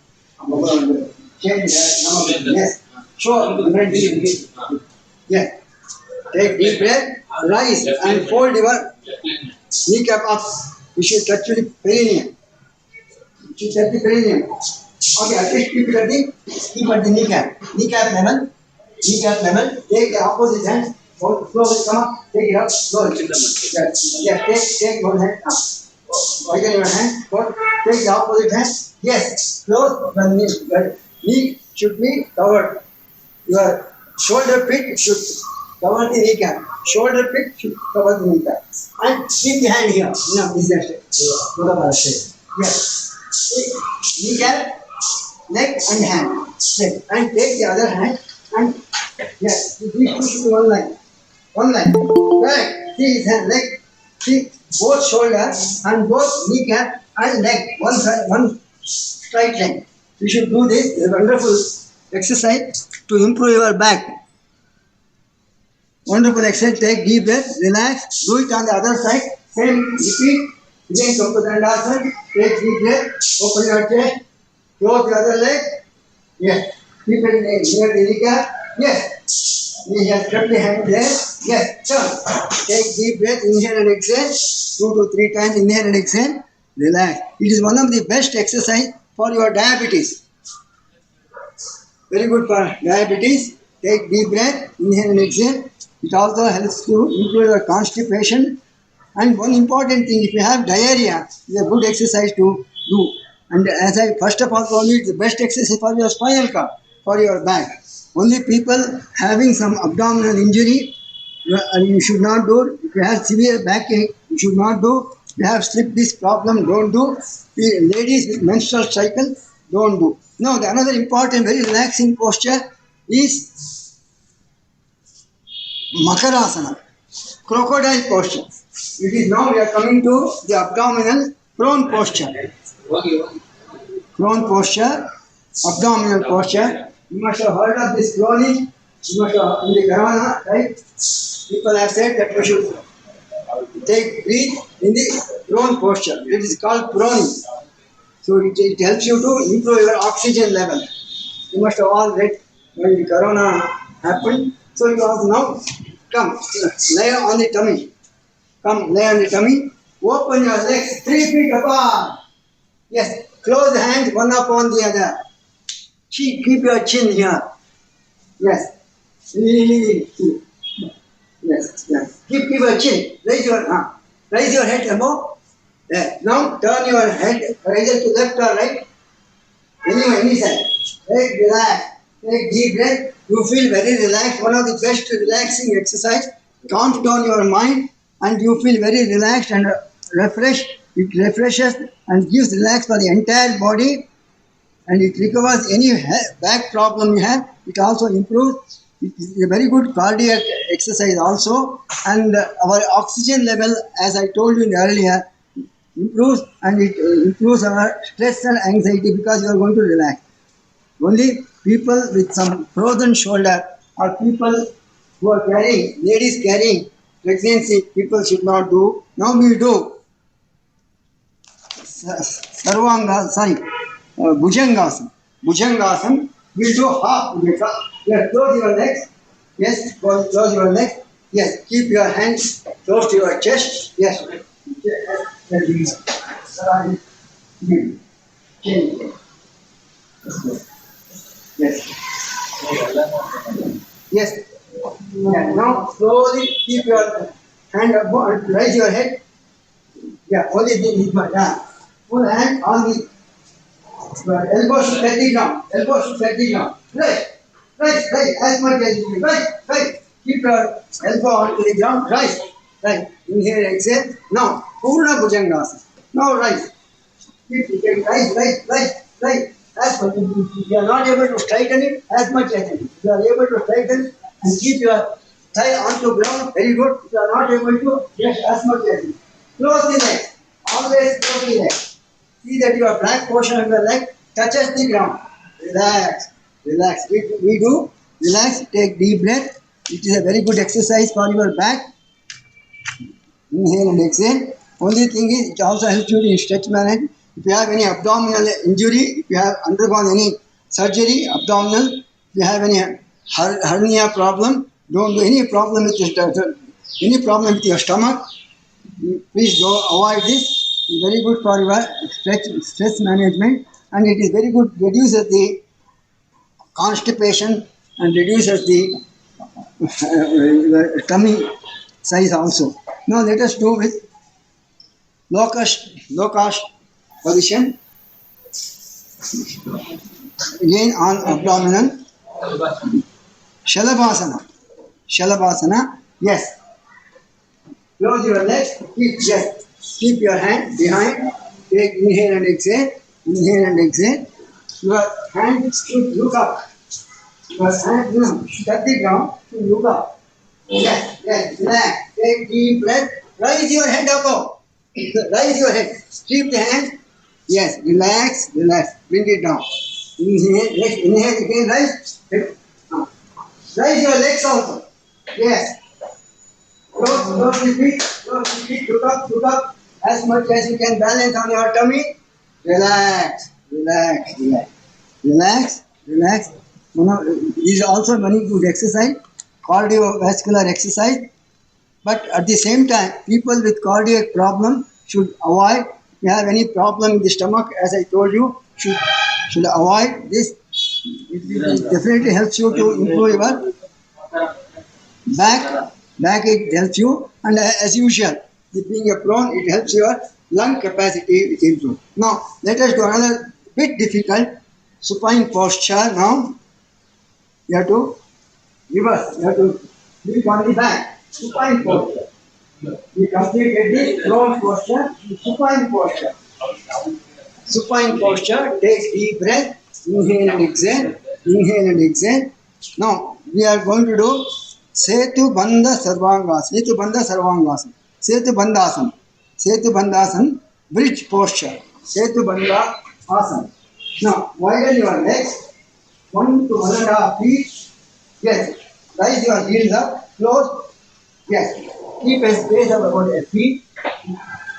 Yes. Sure. Yes. Take deep breath. Rise and fold your kneecap up. You should touch the perineum. Okay, at least keep at the kneecap. Kneecap level. Take the opposite hand. Slowly, come on, take it up, slowly. Yes, take one hand up. Again, your hand, go, take the opposite hand. Yes, close the knee. Your knee should be covered. Your shoulder pit should cover the kneecap. Shoulder pit should cover the kneecap. And keep the hand here. No, this is yes. Kneecap, leg and hand. Leg. And take the other hand and yes, these two should be one line. One line. Right. See his hand, leg. See both shoulders and both kneecap and leg. One side, one straight line. You should do this. It's a wonderful exercise to improve your back. Wonderful exercise. Take deep breath, relax. Do it on the other side. Same. Repeat. Again, come to the dandasana. Take deep breath. Open your chest. Close the other leg. Yes. Keep it near the kneecap. Yes. We have kept the hand there. Yes. Turn. Take deep breath. Inhale and exhale. 2 to 3 times. Inhale and exhale. Relax. It is one of the best exercise for your diabetes. Very good for diabetes. Take deep breath. Inhale and exhale. It also helps to improve your constipation. And one important thing, if you have diarrhea, it's a good exercise to do. And as I first of all told you, it's the best exercise for your spinal cord, for your back. Only people having some abdominal injury, you should not do. If you have severe backache, you should not do. If you have slip disc problem, don't do. Ladies with menstrual cycle, don't do. Now, the another important, very relaxing posture is Makarasana, crocodile posture. It is now we are coming to the abdominal prone posture. Prone posture, abdominal posture. You must have heard of this proning. You must have in the Garana, right? People have said that we should breathe in the prone posture. It is called proning. So it helps you to improve your oxygen level. You must have all read when the corona happened. So you also now come, lay on the tummy. Come, lay on the tummy. Open your legs 3 feet apart. Yes, close the hands one upon the other. Keep your chin here. Yes. Yes. Keep your chin. Raise your head above. There. Now turn your head either to left or right. Anyway, any side. Take relax. Take deep breath. You feel very relaxed. One of the best relaxing exercise. Calms down your mind and you feel very relaxed and refreshed. It refreshes and gives relax for the entire body and it recovers any back problem you have. It also improves. It is a very good cardiac exercise also and our oxygen level, as I told you earlier, improves and it improves our stress and anxiety because you are going to relax. Only people with some frozen shoulder or people who are carrying, ladies carrying pregnancy, people should not do. Now we do Bhujangasana. Bhujangasana. We'll do half Bhujangasana. Yes, close your legs. Yes, close your legs. Yes, keep your hands close to your chest. Yes. Yes. Yes. Yeah. Now slowly keep your hand up and raise your head. Yeah, only thing is my full hand on the elbow should touch the ground. Elbow should touch the ground. Rise, as much as you can. Rise. Keep your elbow onto the ground. Rise. Inhale, exhale. Now, Purna Bhujangasana. Now rise. Rise. As much as you are not able to straighten it, as much as you are able to straighten it and keep your thigh onto ground. Very good. If you are not able to, just as much as you. Close the leg. Always close the leg. See that your back portion of your leg touches the ground. Relax. We do. Relax. Take deep breath. It is a very good exercise for your back. Inhale and exhale. Only thing is, it also helps you in stretch management. If you have any abdominal injury, if you have undergone any surgery, abdominal, if you have any hernia problem, don't do any problem with your stomach, please don't avoid this. It's very good for your stress management and it is very good, reduces the constipation and reduces the tummy size also. Now let us do with low cost position. Again on abdominal. Shalabhasana. Shalabhasana. Yes. Close your legs. Keep your hand behind. Take inhale and exhale. Inhale and exhale. Your hand should look up. Your hand should touch the ground. Should look up. Yes. Relax. Take deep breath. Raise your head up. Raise your head. Keep the hand. Yes. Relax. Bring it down. Inhale again. Rise. Raise your legs also. Yes. Close the feet. Look up. As much as you can balance on your tummy. Relax. This is also very good exercise, cardiovascular exercise. But at the same time, people with cardiac problem should avoid. If you have any problem in the stomach, as I told you, should avoid this. It definitely helps you to improve your back. It helps you, and as usual, being a prone, it helps your lung capacity to improve. Now, let us do another bit difficult supine posture. Now, you have to reverse. You have to leap on the back. Supine posture. We completed the prone posture. Supine posture. Supine posture. Take deep breath. Inhale and exhale. Now, we are going to do Setu Bandha Sarvangasana. Setu Bandhasan. Bridge posture. Setu Bandha Asana. Now, widen your legs. 1 to 1.5 feet. Yes. Raise your heels up. Close. Yes. Keep a space of about a feet.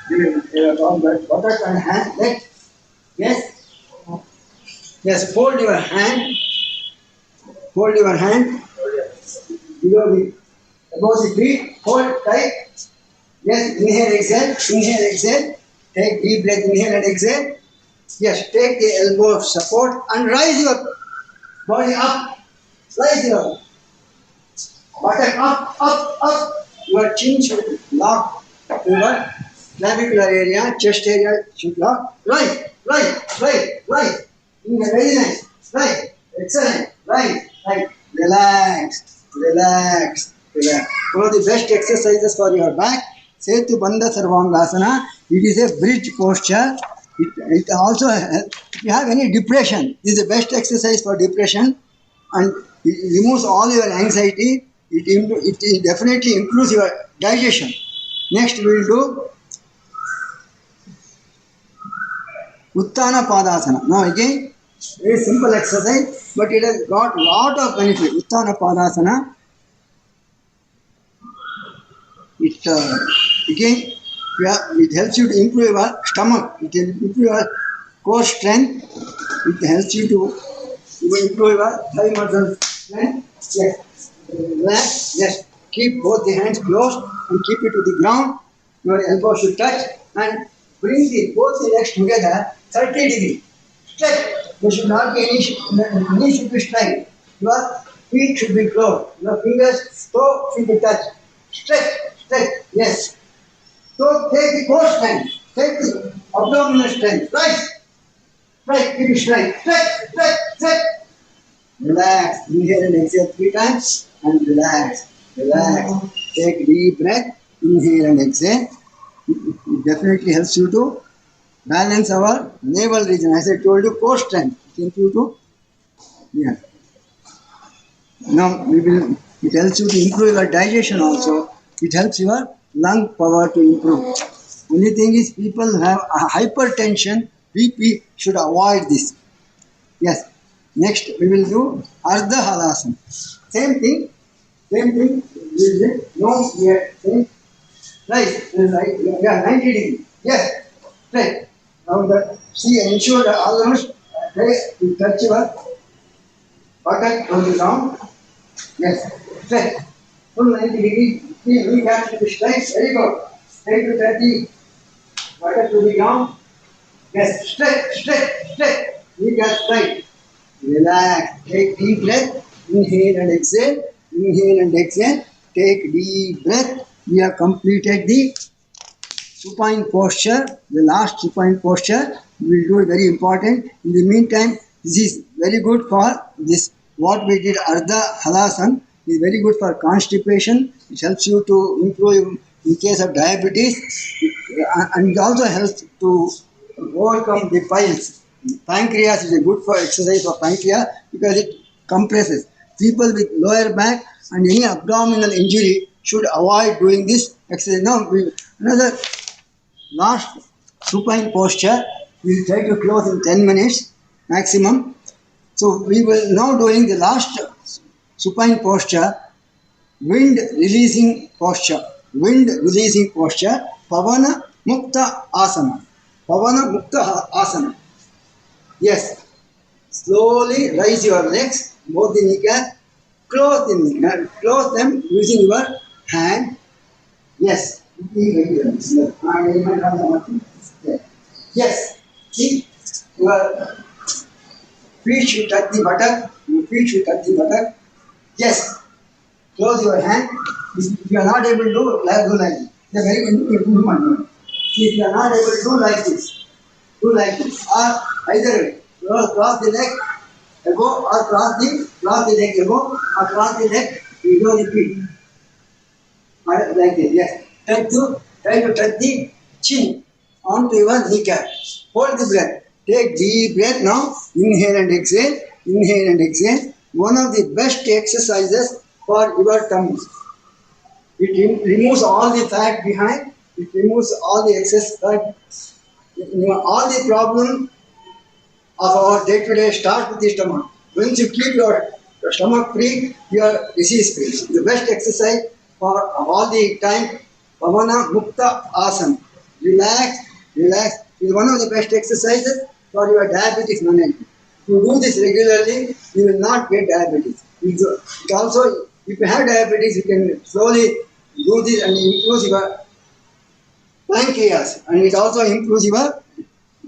Buttock and hand. Legs. Yes. Fold your hand. Below the feet. Hold tight. Yes. Inhale, exhale. Take deep breath. Inhale and exhale. Yes. Take the elbow of support and rise your body up. Rise your buttock up. Your chin should lock your clavicular area, chest area should lock. Rise. Inhale, very nice. Rise. Excellent. Rise. Relax. One of the best exercises for your back. Setu Bandha Sarvangasana. It is a bridge posture. It also, if you have any depression, this is the best exercise for depression, and it removes all your anxiety. It definitely improves your digestion. Next we will do Uttana Padasana. Now again, very simple exercise, but it has got lot of benefit. Uttana Padasana. It helps you to improve your stomach. It will improve your core strength. It helps you to improve your thigh muscle strength. Yes. Relax. Yes. Keep both the hands closed and keep it to the ground. Your elbow should touch and bring both the legs together 30 degrees. Stretch. There should not be any knee should be straight. Your feet should be closed. Your fingers, toe should be touched. Stretch. Yes. So take the core strength. Take the abdominal strength. Right. Keep it straight. Stretch. Relax. Inhale and exhale 3 times and relax. Take deep breath. Inhale and exhale. It definitely helps you to balance our navel region. As I told you, core strength. Now it helps you to improve your digestion also. It helps your lung power to improve. Only thing is people who have hypertension, BP should avoid this. Yes. Next we will do Ardha Halasana. Same thing. No here. Same. Right. Yeah, 90 degrees. Yes. Right. Now ensure that almost you touch your buttock on the ground. Yes. Straight. Full 90 degrees. We have to be straight. Very good. Straight to 30. Buttock to the ground. Yes. Straight. We can straight. Relax. Take deep breath. Inhale and exhale. inhale and exhale. Take deep breath. We have completed the supine posture, the last supine posture. We will do it very important. In the meantime, this is very good for this. What we did, Ardha Halasan, is very good for constipation. It helps you to improve in case of diabetes, and it also helps to overcome the piles. Pancreas is a good for exercise for pancreas because it compresses. People with lower back and any abdominal injury should avoid doing this exercise. Now, another last supine posture. We will try to close in 10 minutes maximum. So we will now doing the last supine posture, wind releasing posture. Wind releasing posture, Pavana Mukta Asana. Pavana Mukta Asana. Yes. Slowly raise your legs, both the kneecap, close them using your hand. Yes. Yes. See, your feet should touch the buttock. Your feet should touch the buttock. Yes. Close your hand. If you are not able to do like this. It's a very important. See, if you are not able to do like this, do like this. Or either way. Cross the leg above or cross the leg above or cross the leg below the feet. Like this, yes. Try to touch the chin onto your kneecap. Hold the breath. Take deep breath now. Inhale and exhale. Inhale and exhale. One of the best exercises for your tummy. It removes all the fat behind. It removes all the excess fat. All the problem of our day-to-day start with the stomach. Once you keep your stomach free, your disease free. The best exercise for all the time, Pavana Mukta Asana. Relax, relax. Is one of the best exercises for your diabetes management. If you do this regularly, you will not get diabetes. It also, if you have diabetes, you can slowly do this and improve your pancreas, and it also improves your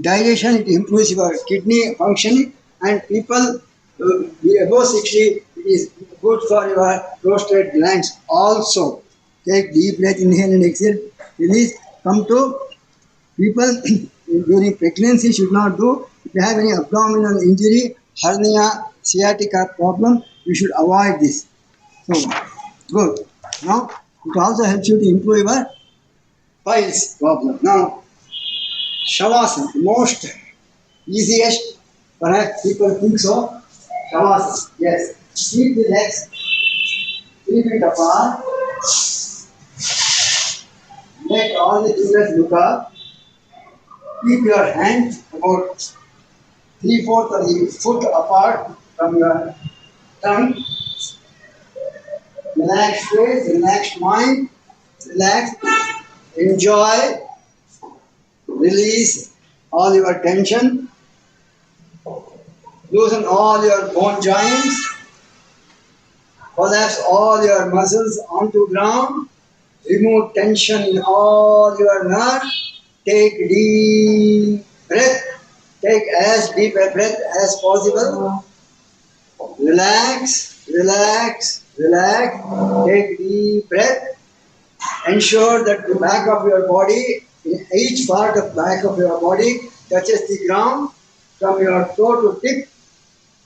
digestion, it improves your kidney function, and people above 60, it is good for your prostate glands also. Take deep breath, inhale and exhale, release. Come to people during pregnancy should not do. If you have any abdominal injury, hernia, sciatica problem, you should avoid this. So, good. Now, it also helps you to improve your piles problem. Now, Shavasana, the most easiest, perhaps people think so. Shavasana, yes. Keep the legs 3 feet apart. Let all the fingers look up. Keep your hand about 3/4 of the foot apart from your tongue. Relax face, relax mind, relax, enjoy, release all your tension, loosen all your bone joints, collapse all your muscles onto ground, remove tension in all your nerves, take deep breath, take as deep a breath as possible, relax, relax, relax, take deep breath, ensure that the back of your body, each part of the back of your body touches the ground from your toe to tip,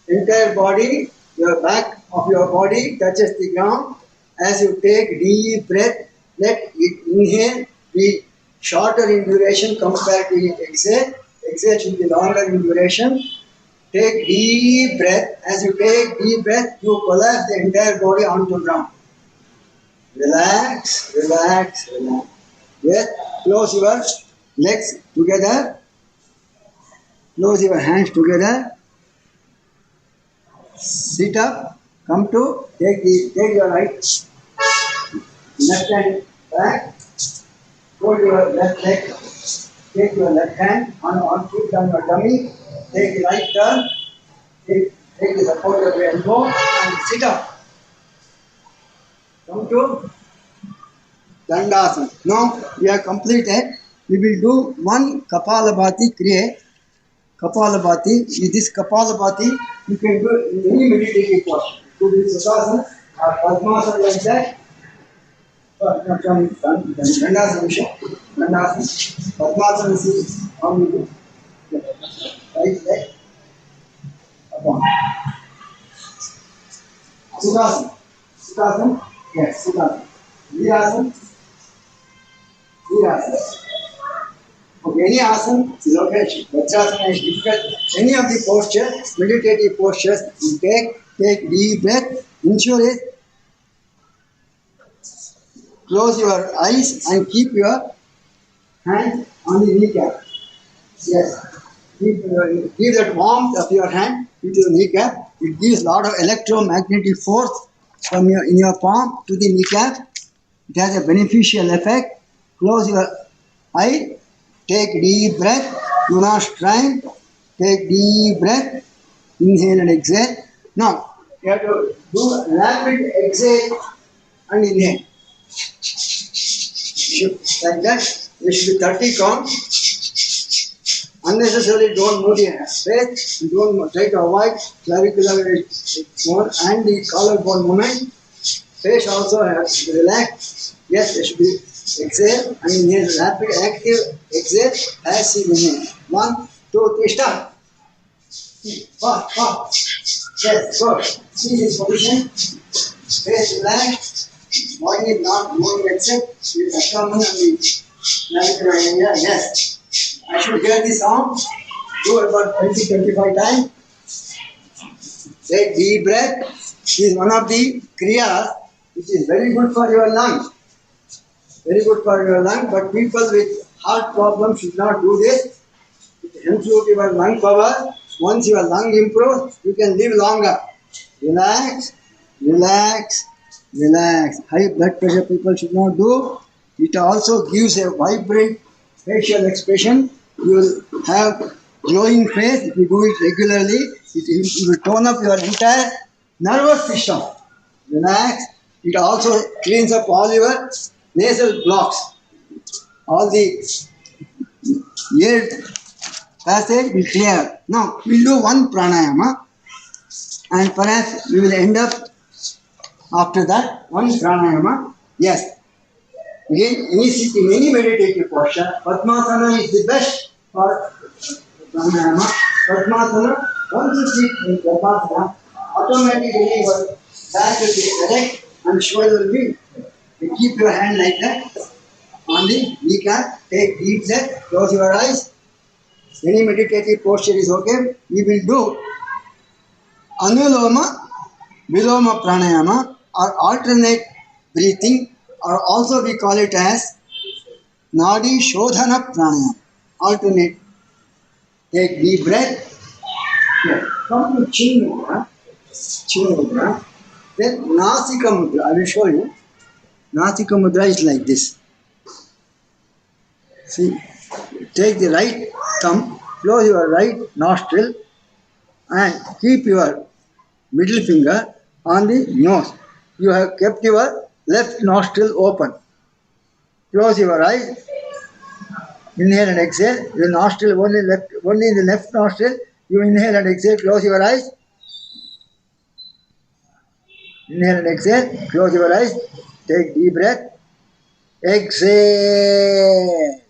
entire body, your back of your body touches the ground. As you take deep breath, let it inhale be shorter in duration compared to exhale. Exhale should be longer in duration. Take deep breath. As you take deep breath, you collapse the entire body onto ground. Relax, relax, relax. Yes, close your legs together. Close your hands together. Sit up. Come to take your right left hand back. Hold your left leg. Take your left hand on keep on your tummy. Take the right turn. Take the support of your elbow and sit up. Come to Dandasana. Now we are completed. We will do one Kapalabhati Kriya. Kapalabhati. With this Kapalabhati, you can do any meditative posture. To do Sukhasana, Padmasana like that. Dandasana. Padmasana is how we do. Right leg upon. Sukhasana. Sukhasana. Yes, Sukhasana. Virasana. Virasana. Okay, any asana is okay. Vajrasana is difficult. Any of the postures, meditative postures, you take deep breath, ensure it. Close your eyes and keep your hand on the kneecap. Yes. Give that warmth of your hand into the kneecap. It gives a lot of electromagnetic force from in your palm to the kneecap. It has a beneficial effect. Close your eye. Take deep breath. Do not strain. Take deep breath. Inhale and exhale. Now, you have to do rapid exhale and inhale. Like that. There should be 30 count. Unnecessarily don't move your face. Don't try to avoid clavicular bone and the collarbone movement. Face also has to relax. Yes, there should be exhale and inhale. Rapid active exhale. Passive inhale. 1, 2, 3, start. Fast, fast. Yes, good. See this position. Face relaxed. Body is not moving except the abdomen and the clavicular area. Yes. I should get this on. Do about 20-25 times. Take deep breath. This is one of the kriyas which is very good for your lungs. Very good for your lungs. But people with heart problems should not do this. It helps you with your lung power. Once your lung improves, you can live longer. Relax, relax, relax. High blood pressure people should not do. It also gives a vibrant facial expression. You will have glowing face if you do it regularly. It will tone up your entire nervous system. Relax. It also cleans up all your nasal blocks. All the air passage will clear. Now we'll do one pranayama, and perhaps we will end up after that one pranayama. Yes. Again, any sitting, any meditative posture, Padmasana is the best for pranayama. Padmasana, once you sit in Padmasana, automatically your back will be erect and shoulder will be. You keep your hand like that on the kneecap, take deep breath, close your eyes. Any meditative posture is okay. We will do Anuloma, Viloma Pranayama or alternate breathing, or also we call it as Nadi Shodhana Pranayama. Alternate. Take deep breath. Here. Come to Chin Mudra. Chin Mudra. Then Nasika Mudra. I will show you. Nasika Mudra is like this. See, take the right thumb, close your right nostril and keep your middle finger on the nose. You have kept your left nostril open. Close your eyes. Inhale and exhale. Your nostril only in the left nostril. You inhale and exhale. Close your eyes. Inhale and exhale. Close your eyes. Take deep breath. Exhale.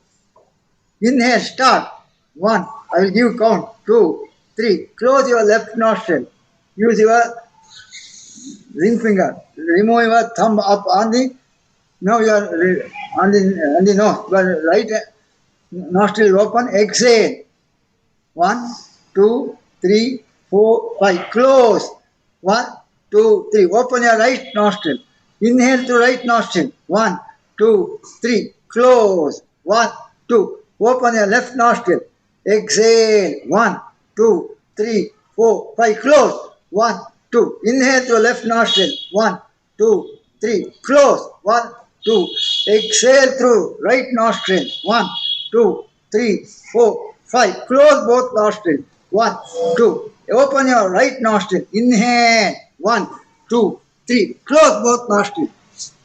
Inhale. Start. 1. I will give count. 2, 3. Close your left nostril. Use your ring finger. Remove your thumb up on the. Now you are on the nose. But right nostril open. Exhale. 1, 2, 3, 4, 5. Close. 1, 2, 3. Open your right nostril. Inhale through right nostril. 1, 2, 3. Close. 1, 2. Open your left nostril. Exhale. 1, 2, 3, 4, 5. Close. 1, 2. Inhale through left nostril. 1, 2, 3. Close. 1, 2. Exhale through right nostril. 1, 2, 3, 4, 5. Close both nostrils. 1, 2. Open your right nostril. Inhale. 1, 2, 3. Close both nostrils.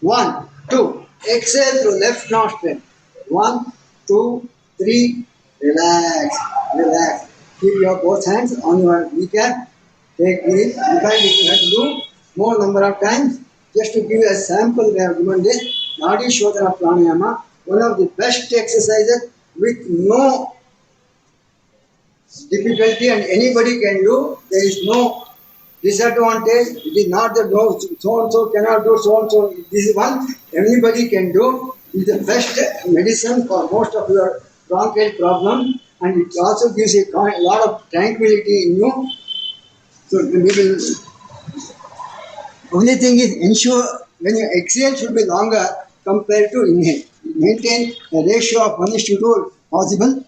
1, 2. Exhale through left nostril. 1, 2, 3. Relax. Relax. Keep your both hands on your kneecap. Take breath. In fact, you have to do more number of times. Just to give you a sample, we have given this Nadi Shodhana Pranayama, one of the best exercises with no difficulty and anybody can do. There is no disadvantage. It is not that no so and so cannot do so and so. This is one anybody can do. It is the best medicine for most of your bronchial problem, and it also gives a lot of tranquility in you. So we will. Only thing is ensure when you exhale should be longer compared to inhale. Maintain a ratio of 1:2 possible.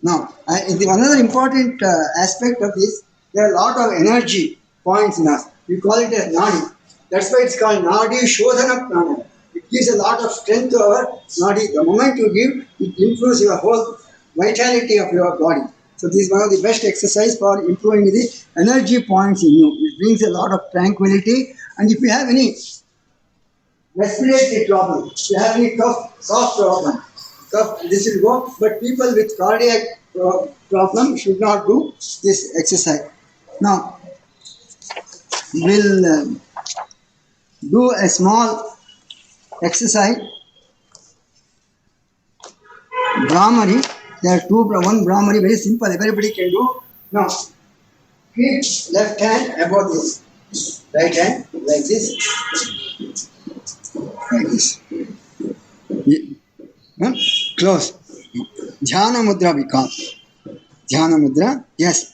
Now, another important aspect of this, there are a lot of energy points in us. We call it as nadi. That's why it's called nadi shodhana pranayama. It gives a lot of strength to our nadi. The moment you give, it improves your whole vitality of your body. So this is one of the best exercise for improving the energy points in you. It brings a lot of tranquility. And if you have any respiratory problem, if you have any cough problem, this will go. But people with cardiac problem should not do this exercise. Now, we'll do a small exercise. Brahmari. There are one Brahmari, very simple, everybody can do. Now, keep left hand above this, right hand like this, like this. Close. Dhyana mudra we call. Dhyana mudra, yes.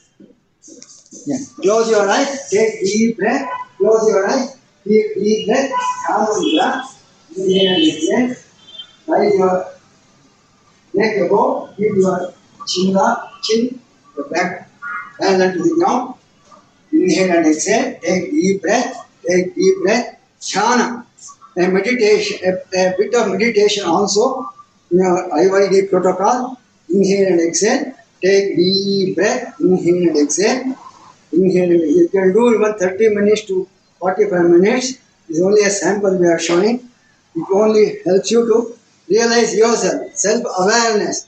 Yes. Close your eyes, take deep breath, close your eyes, take deep breath, Dhyana mudra, inhale and exhale, raise your neck above, keep your chin, the back parallel to the ground. Inhale and exhale, take deep breath, Dhyana. A meditation, a bit of meditation also in our IYD protocol. Inhale and exhale, take deep breath, inhale and exhale. Inhale and exhale. You can do even 30 minutes to 45 minutes. It's only a sample we are showing. It only helps you to realize yourself, self-awareness.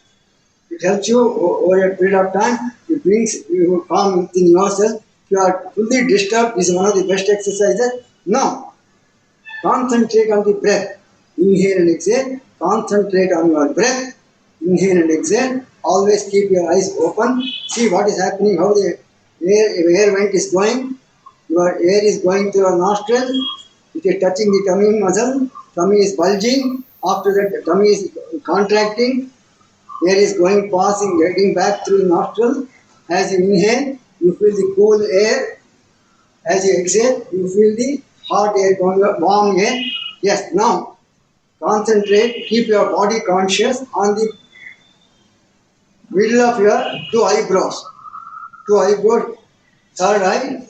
It helps you over a period of time. It brings you calm within yourself. If you are fully disturbed, this is one of the best exercises. Now, concentrate on the breath. Inhale and exhale. Concentrate on your breath. Inhale and exhale. Always keep your eyes open. See what is happening, how the air vent is going. Your air is going to your nostril. It is touching the tummy muscle. Tummy is bulging. After that, the tummy is contracting. Air is going, passing, getting back through the nostril. As you inhale, you feel the cool air. As you exhale, you feel the hot air going up, warm air. Yes, now concentrate, keep your body conscious on the middle of your two eyebrows. Two eyebrows, third eye.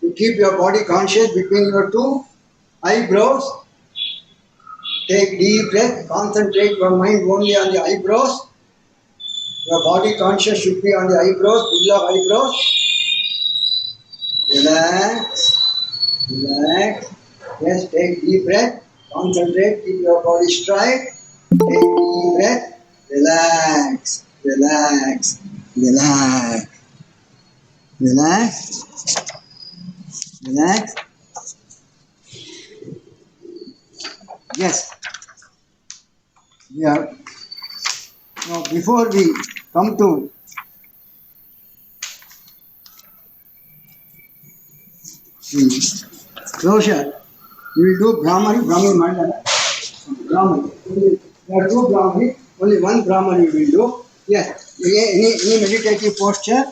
You keep your body conscious between your two eyebrows. Take deep breath, concentrate your mind only on the eyebrows. Your body conscious should be on the eyebrows, middle of eyebrows. Relax, relax. Yes, take deep breath, concentrate, keep your body straight. Take deep breath, relax, relax, relax, relax, relax. Yes. Yeah. Now, before we come to closure, we will do Brahmari Mandala. Brahmari. There are two Brahmari, only one Brahmari we will do. Yes. Any meditative posture?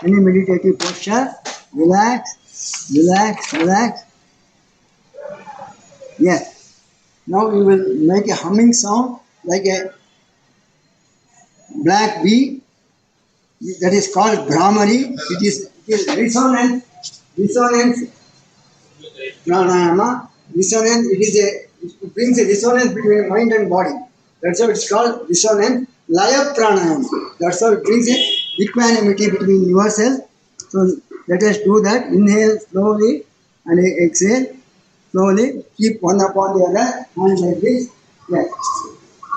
Any meditative posture? Relax, relax, relax. Yes. Now we will make a humming sound like a black bee. That is called Brahmari. It is resonance pranayama. Resonance. It brings a resonance between mind and body. That's how it's called resonance. Laya pranayama. That's how it brings a equanimity between yourself. So let us do that. Inhale slowly and exhale slowly. Keep one upon the other hand like this. Yes.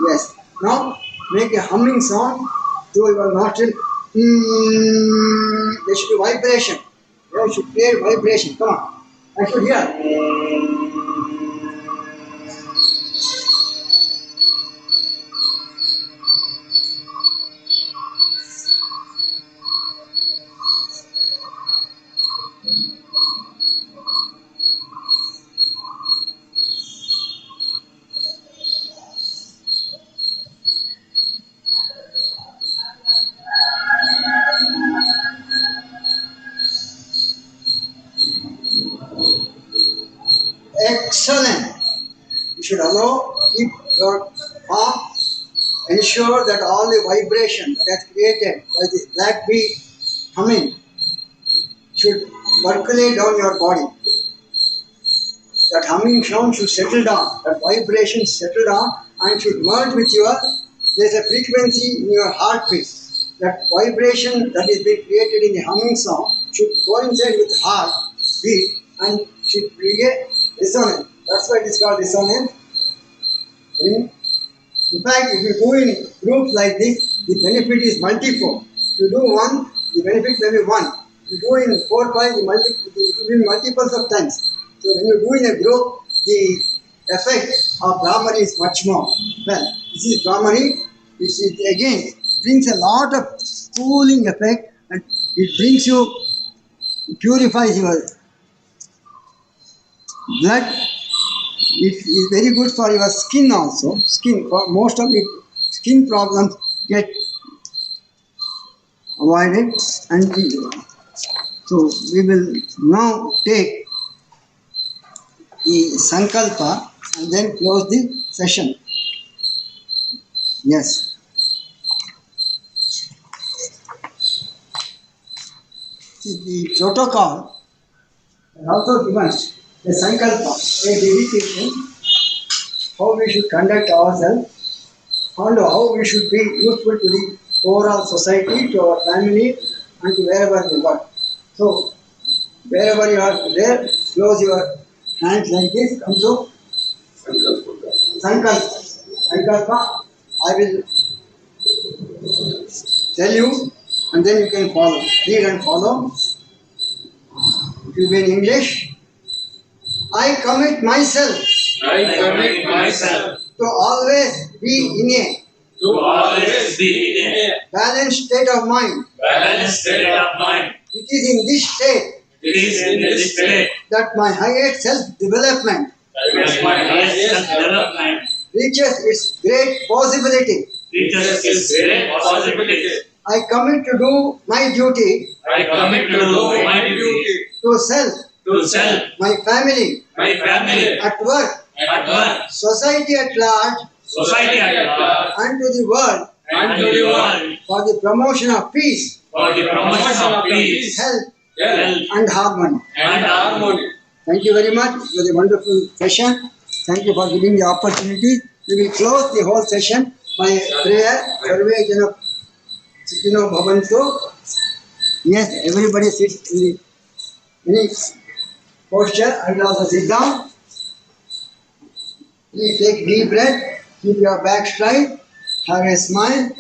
Yes. Now make a humming sound through your nostril. There should be vibration. I should create vibration. Come on. I should hear. Excellent. You should allow, keep your palm, ensure that all the vibration that is created by the black bee humming should percolate down your body. That humming sound should settle down, that vibration settle down and should merge with your, there's a frequency in your heartbeat. That vibration that is being created in the humming sound should coincide with heartbeat and should create resonance. That's why it is called resonance. In fact, if you do in groups like this, the benefit is multifold. If you do one, the benefit may be one. If you do in 4, 5, it will be multiples of times. So when you do in a group, the effect of Brahmari is much more. Well, this is Brahmari, which is again brings a lot of cooling effect and it brings you, purifies your blood. It is very good for your skin also. Skin, for most of your skin problems get avoided. And so we will now take the Sankalpa and then close the session. Yes. The protocol also demands a Sankalpa, a dedication, how we should conduct ourselves, and how we should be useful to the overall society, to our family, and to wherever we work. So, wherever you are there, close your hands like this, come to Sankalpa. Sankalpa, I will tell you, and then you can follow. Read and follow. It will be in English. I commit myself to always be in a balanced state of mind. It is in this state that my highest self-development reaches its great possibility. I commit to do my duty to self, my family, at work, society at large, and to the world, for the promotion of peace, health, and harmony. Thank you very much. It was a wonderful session. Thank you for giving the opportunity. We will close the whole session by prayer. Sarve Jana Sukhino Bhavantu. Yes, everybody sits in any posture. I will also sit down. Please take deep breath. Keep your back straight. Have a smile.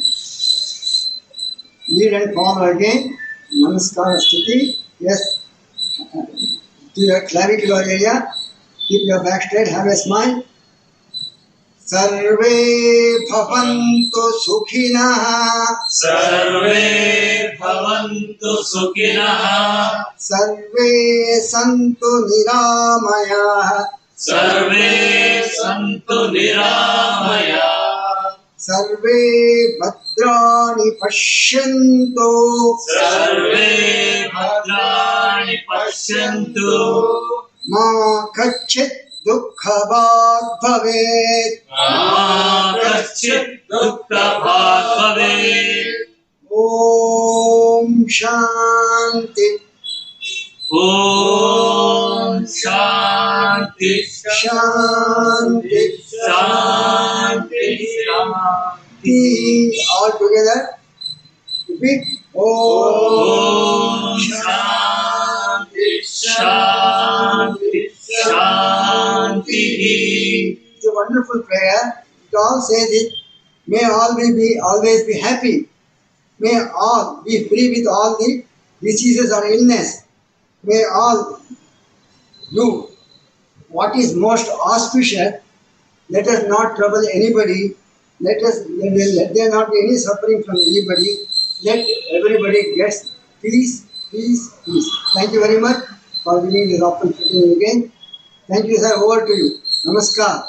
Lead and follow again. Namaskar Sthiti. Yes. To your clavicular area. Keep your back straight. Have a smile. Sarve bhavantu sukhinah. Sarve santu niramayah. Sarve bhadrani pashyantu. Ma kachit dukkha bhag bhavet. Om Shanti. Shanti. Shanti. All together. Repeat. Om Shanti. It's a wonderful prayer. It all says it. May all we always be happy. May all be free with all the diseases or illness. may all do what is most auspicious. Let us not trouble anybody. Let there not be any suffering from anybody. Let everybody gets peace, peace, peace. Thank you very much for giving this opportunity again. Thank you, sir. Over to you. Namaskar.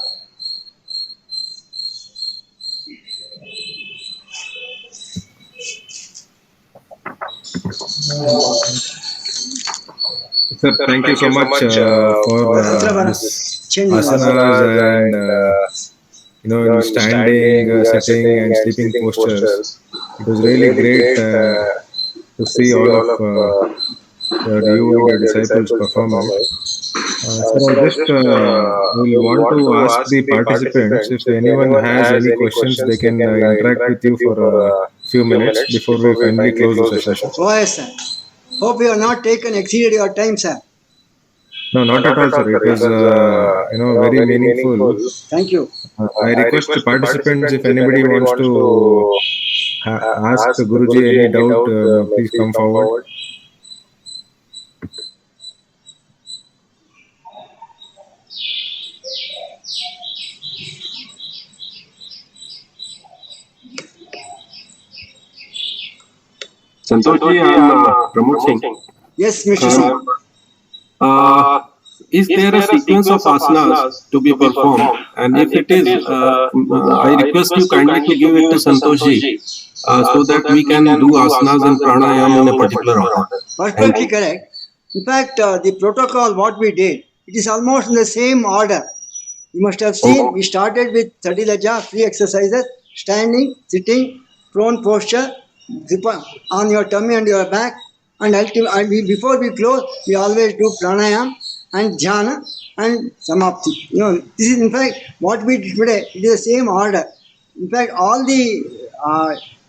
Sir, thank you so much for this asanas and in standing, sitting, and sleeping postures. It was really great to see all of you and your disciples perform it. Sir, I just will want to ask the participants if anyone has any questions, they can interact with you for a few minutes before we finally close the session. Oh, yes, sir. Hope you have not exceeded your time, sir. No, not at all, sir. It was very meaningful. Thank you. I request the participants if anybody wants to ask Guruji any doubt, please come forward. Santosh ji, I'm Pramod Singh. Yes, Mr. Singh. Is there a sequence of asanas to be performed? And if it is, I request you kindly to give it to Santosh ji so that we can do asanas and pranayam in a particular order. Perfectly correct. In fact, the protocol, what we did, it is almost in the same order. You must have seen, we started with Sadilaja, 3 exercises, standing, sitting, prone posture, zip on your tummy and your back, and before we close, we always do pranayam and jhana and samapti. This is in fact what we did today. It is the same order. In fact, all the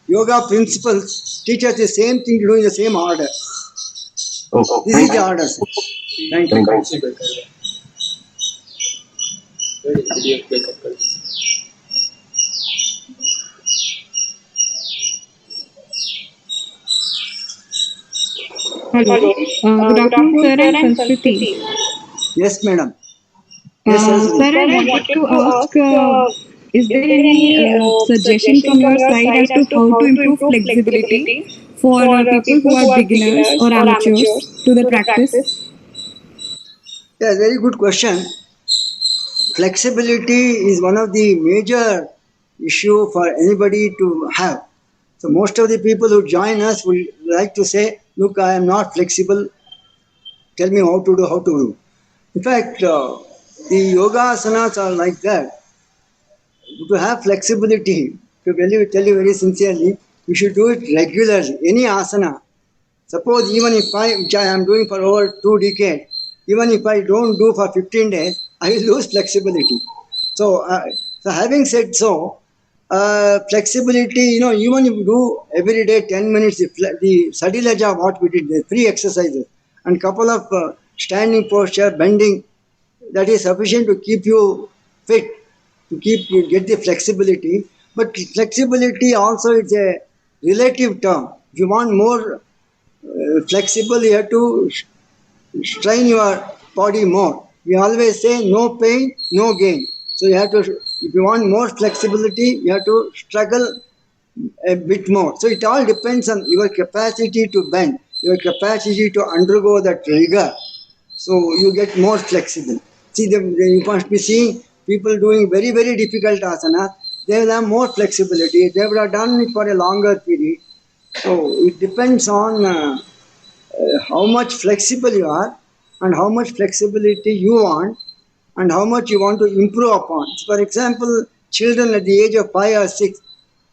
yoga principles teach us the same thing to do in the same order. This is the order. Sir. Thank you. Hello. Good afternoon, sir. I'm Sanskriti. Yes, madam. Yes, Sir, I wanted to ask, is there any suggestion from your side as to how to improve flexibility for people who are beginners or amateurs to the practice? Yes, very good question. Flexibility is one of the major issue for anybody to have. So most of the people who join us will like to say, look, I am not flexible. Tell me how to do. In fact, the yoga asanas are like that. To have flexibility, to tell you very sincerely, you should do it regularly. Any asana. Suppose even if which I am doing for over 2 decades, even if I don't do for 15 days, I will lose flexibility. So having said so, flexibility, even if you do every day 10 minutes, the Sadilaja, what we did, the 3 exercises, and couple of standing posture, bending, that is sufficient to keep you fit, to keep you get the flexibility. But flexibility also is a relative term. If you want more flexible, you have to strain your body more. We always say no pain, no gain. So you have to, if you want more flexibility, you have to struggle a bit more. So it all depends on your capacity to bend, your capacity to undergo that rigor. So you get more flexible. See, you must be seeing people doing very, very difficult asana. They will have more flexibility. They would have done it for a longer period. So it depends on how much flexible you are and how much flexibility you want and how much you want to improve upon. For example, children at the age of 5 or 6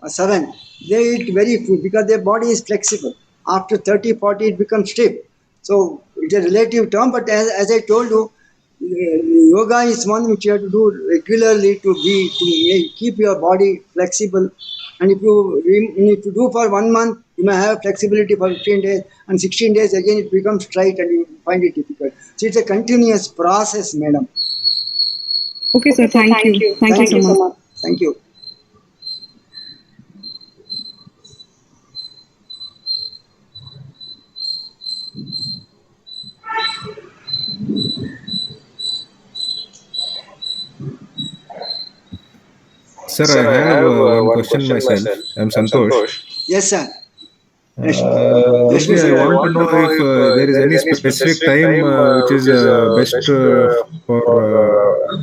or 7, they eat very food because their body is flexible. After 30, 40, it becomes stiff. So it's a relative term, but as I told you, yoga is one which you have to do regularly to keep your body flexible. And if you do for 1 month, you may have flexibility for 15 days, and 16 days again it becomes tight and you find it difficult. So it's a continuous process, madam. Okay, sir. Thank you. Thank you so much. Thank you. Sir, I have one question myself. I'm Santosh. Yes, sir. Yes, Guruji, I want to know if there is any specific time which is best for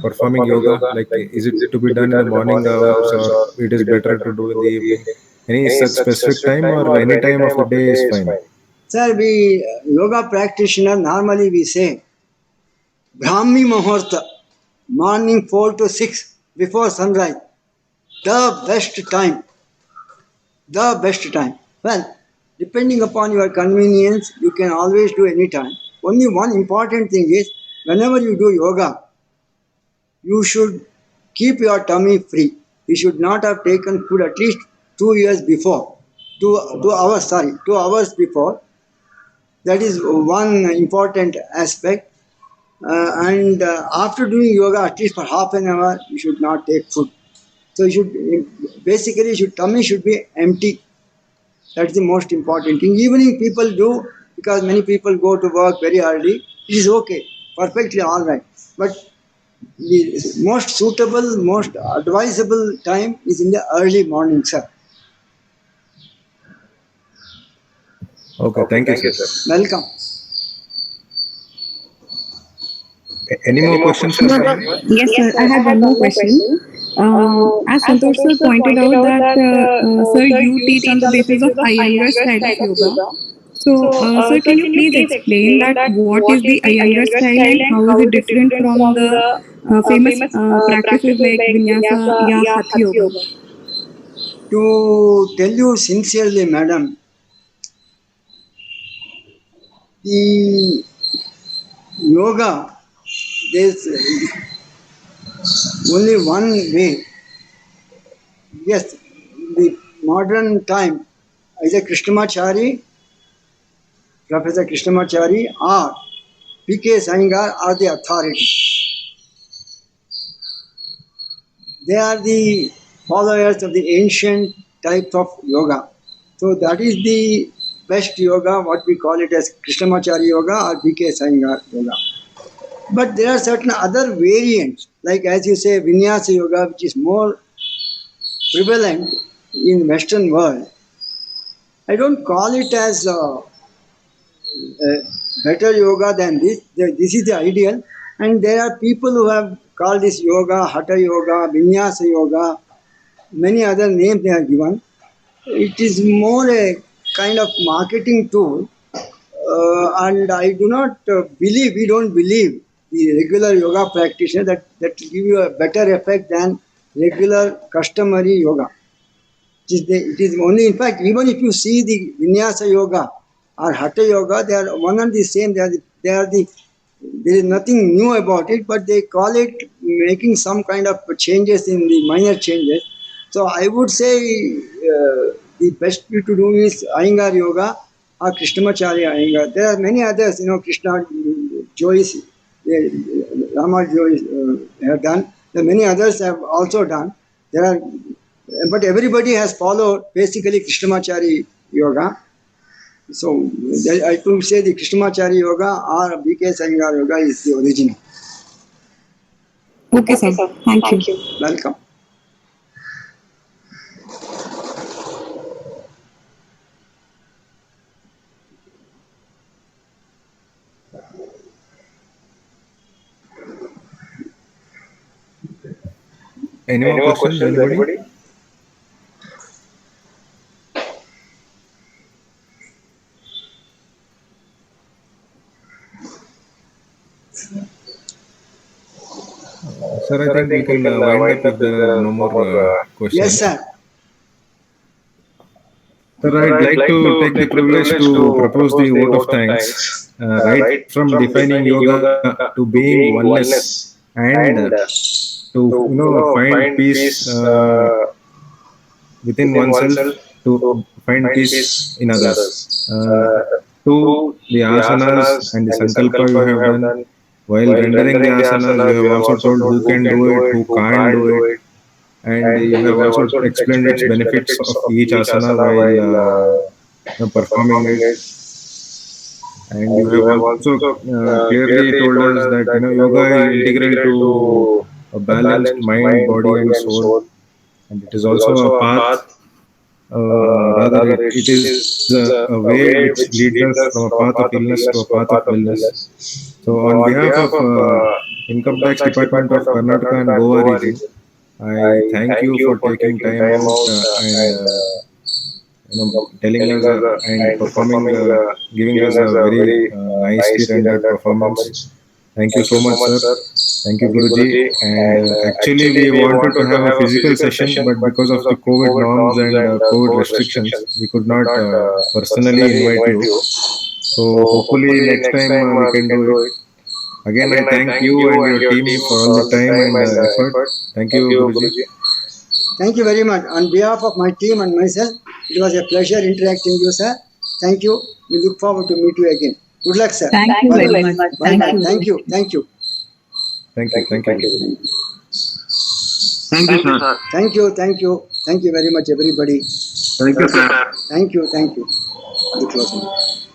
performing yoga. Like, is it to be done in the morning hours or it is better to do in the evening? Any such specific time or any time of the day is fine? sir, we yoga practitioner normally we say Brahmi Muhurta, morning 4 to 6 before sunrise, the best time. The best time. Well, depending upon your convenience, you can always do any time. Only one important thing is whenever you do yoga, you should keep your tummy free. You should not have taken food at least 2 years before. 2 hours, sorry, 2 hours before. That is one important aspect. And after doing yoga, at least for half an hour, you should not take food. So you should basically your tummy should be empty. That's the most important thing. Evening people do because many people go to work very early. It is okay, perfectly all right. But the most suitable, most advisable time is in the early morning, sir. Okay, thank you, sir. Welcome. Any more questions? Yes, sir. I had one more question. As Santosh sir pointed out that, sir, you teach on the basis of Iyengar style of yoga. So, sir, can you please explain that what is the Iyengar style and how is it different from the famous practices like Vinyasa ya Hatha Yoga? To tell you sincerely, madam, the yoga, there's only one way. Yes, the modern time, either Krishnamachari, Professor Krishnamachari, or P.K. Saingar are the authority. They are the followers of the ancient type of yoga. So that is the best yoga, what we call it as Krishnamachari yoga or P.K. Saingar yoga. But there are certain other variants, like as you say, Vinyasa yoga, which is more prevalent in Western world. I don't call it as better yoga than this. This is the ideal. And there are people who have called this yoga, Hatha yoga, Vinyasa yoga, many other names they have given. It is more a kind of marketing tool. And I do not believe, we don't believe the regular yoga practitioner that will give you a better effect than regular customary yoga. It is only, in fact, even if you see the Vinyasa yoga or Hatha yoga, they are one and the same. There is nothing new about it, but they call it making some kind of changes in the minor changes. So I would say the best way to do is Iyengar yoga or Krishnamacharya Iyengar. There are many others, Krishna Joyce, Rama Joyce have done. There are many others have also done. But everybody has followed basically Krishnamachari yoga. So I could say the Krishnamachari yoga or B.K. Saingar yoga is the original. Okay, sir. Thank you. Welcome. Any more questions, anybody? Sir, I think we can wind up if there are no more questions. Yes, sir. Sir, I'd like to take the privilege to propose the vote of thanks, right from defining yoga to being oneness and to find peace within oneself, to find peace in others. To the asanas and the sankalpa you have done. While rendering the asanas, you have also told who can do it, who can't do it, and you have also explained its benefits of each asana while performing it. And you have also clearly told us that yoga is integral to a balanced mind, body, and soul. and it is also a path. Rather, it is a way which leads us from a path of illness to a path of wellness. So, on behalf of Income Tax Department of Karnataka and Goa region, I thank you for taking time out and telling us and performing, giving us a very nicely rendered performance. Thank you so much, sir. Thank you, Guruji. And actually, we wanted to have a physical session, but because of the COVID norms and COVID restrictions, we could not personally invite you. So hopefully next time we can do it. Again, I thank you and your team for all the time and effort. Thank you, Guruji. Thank you very much. On behalf of my team and myself, it was a pleasure interacting with you, sir. Thank you. We look forward to meet you again. Good luck, sir. Thank you very much. Bye. Thank you. Thank you. Thank you. Thank you. Thank you. Thank you, sir. Thank you. Thank you. Thank you very much, everybody. Thank you, sir. Thank you. Thank you. The closing.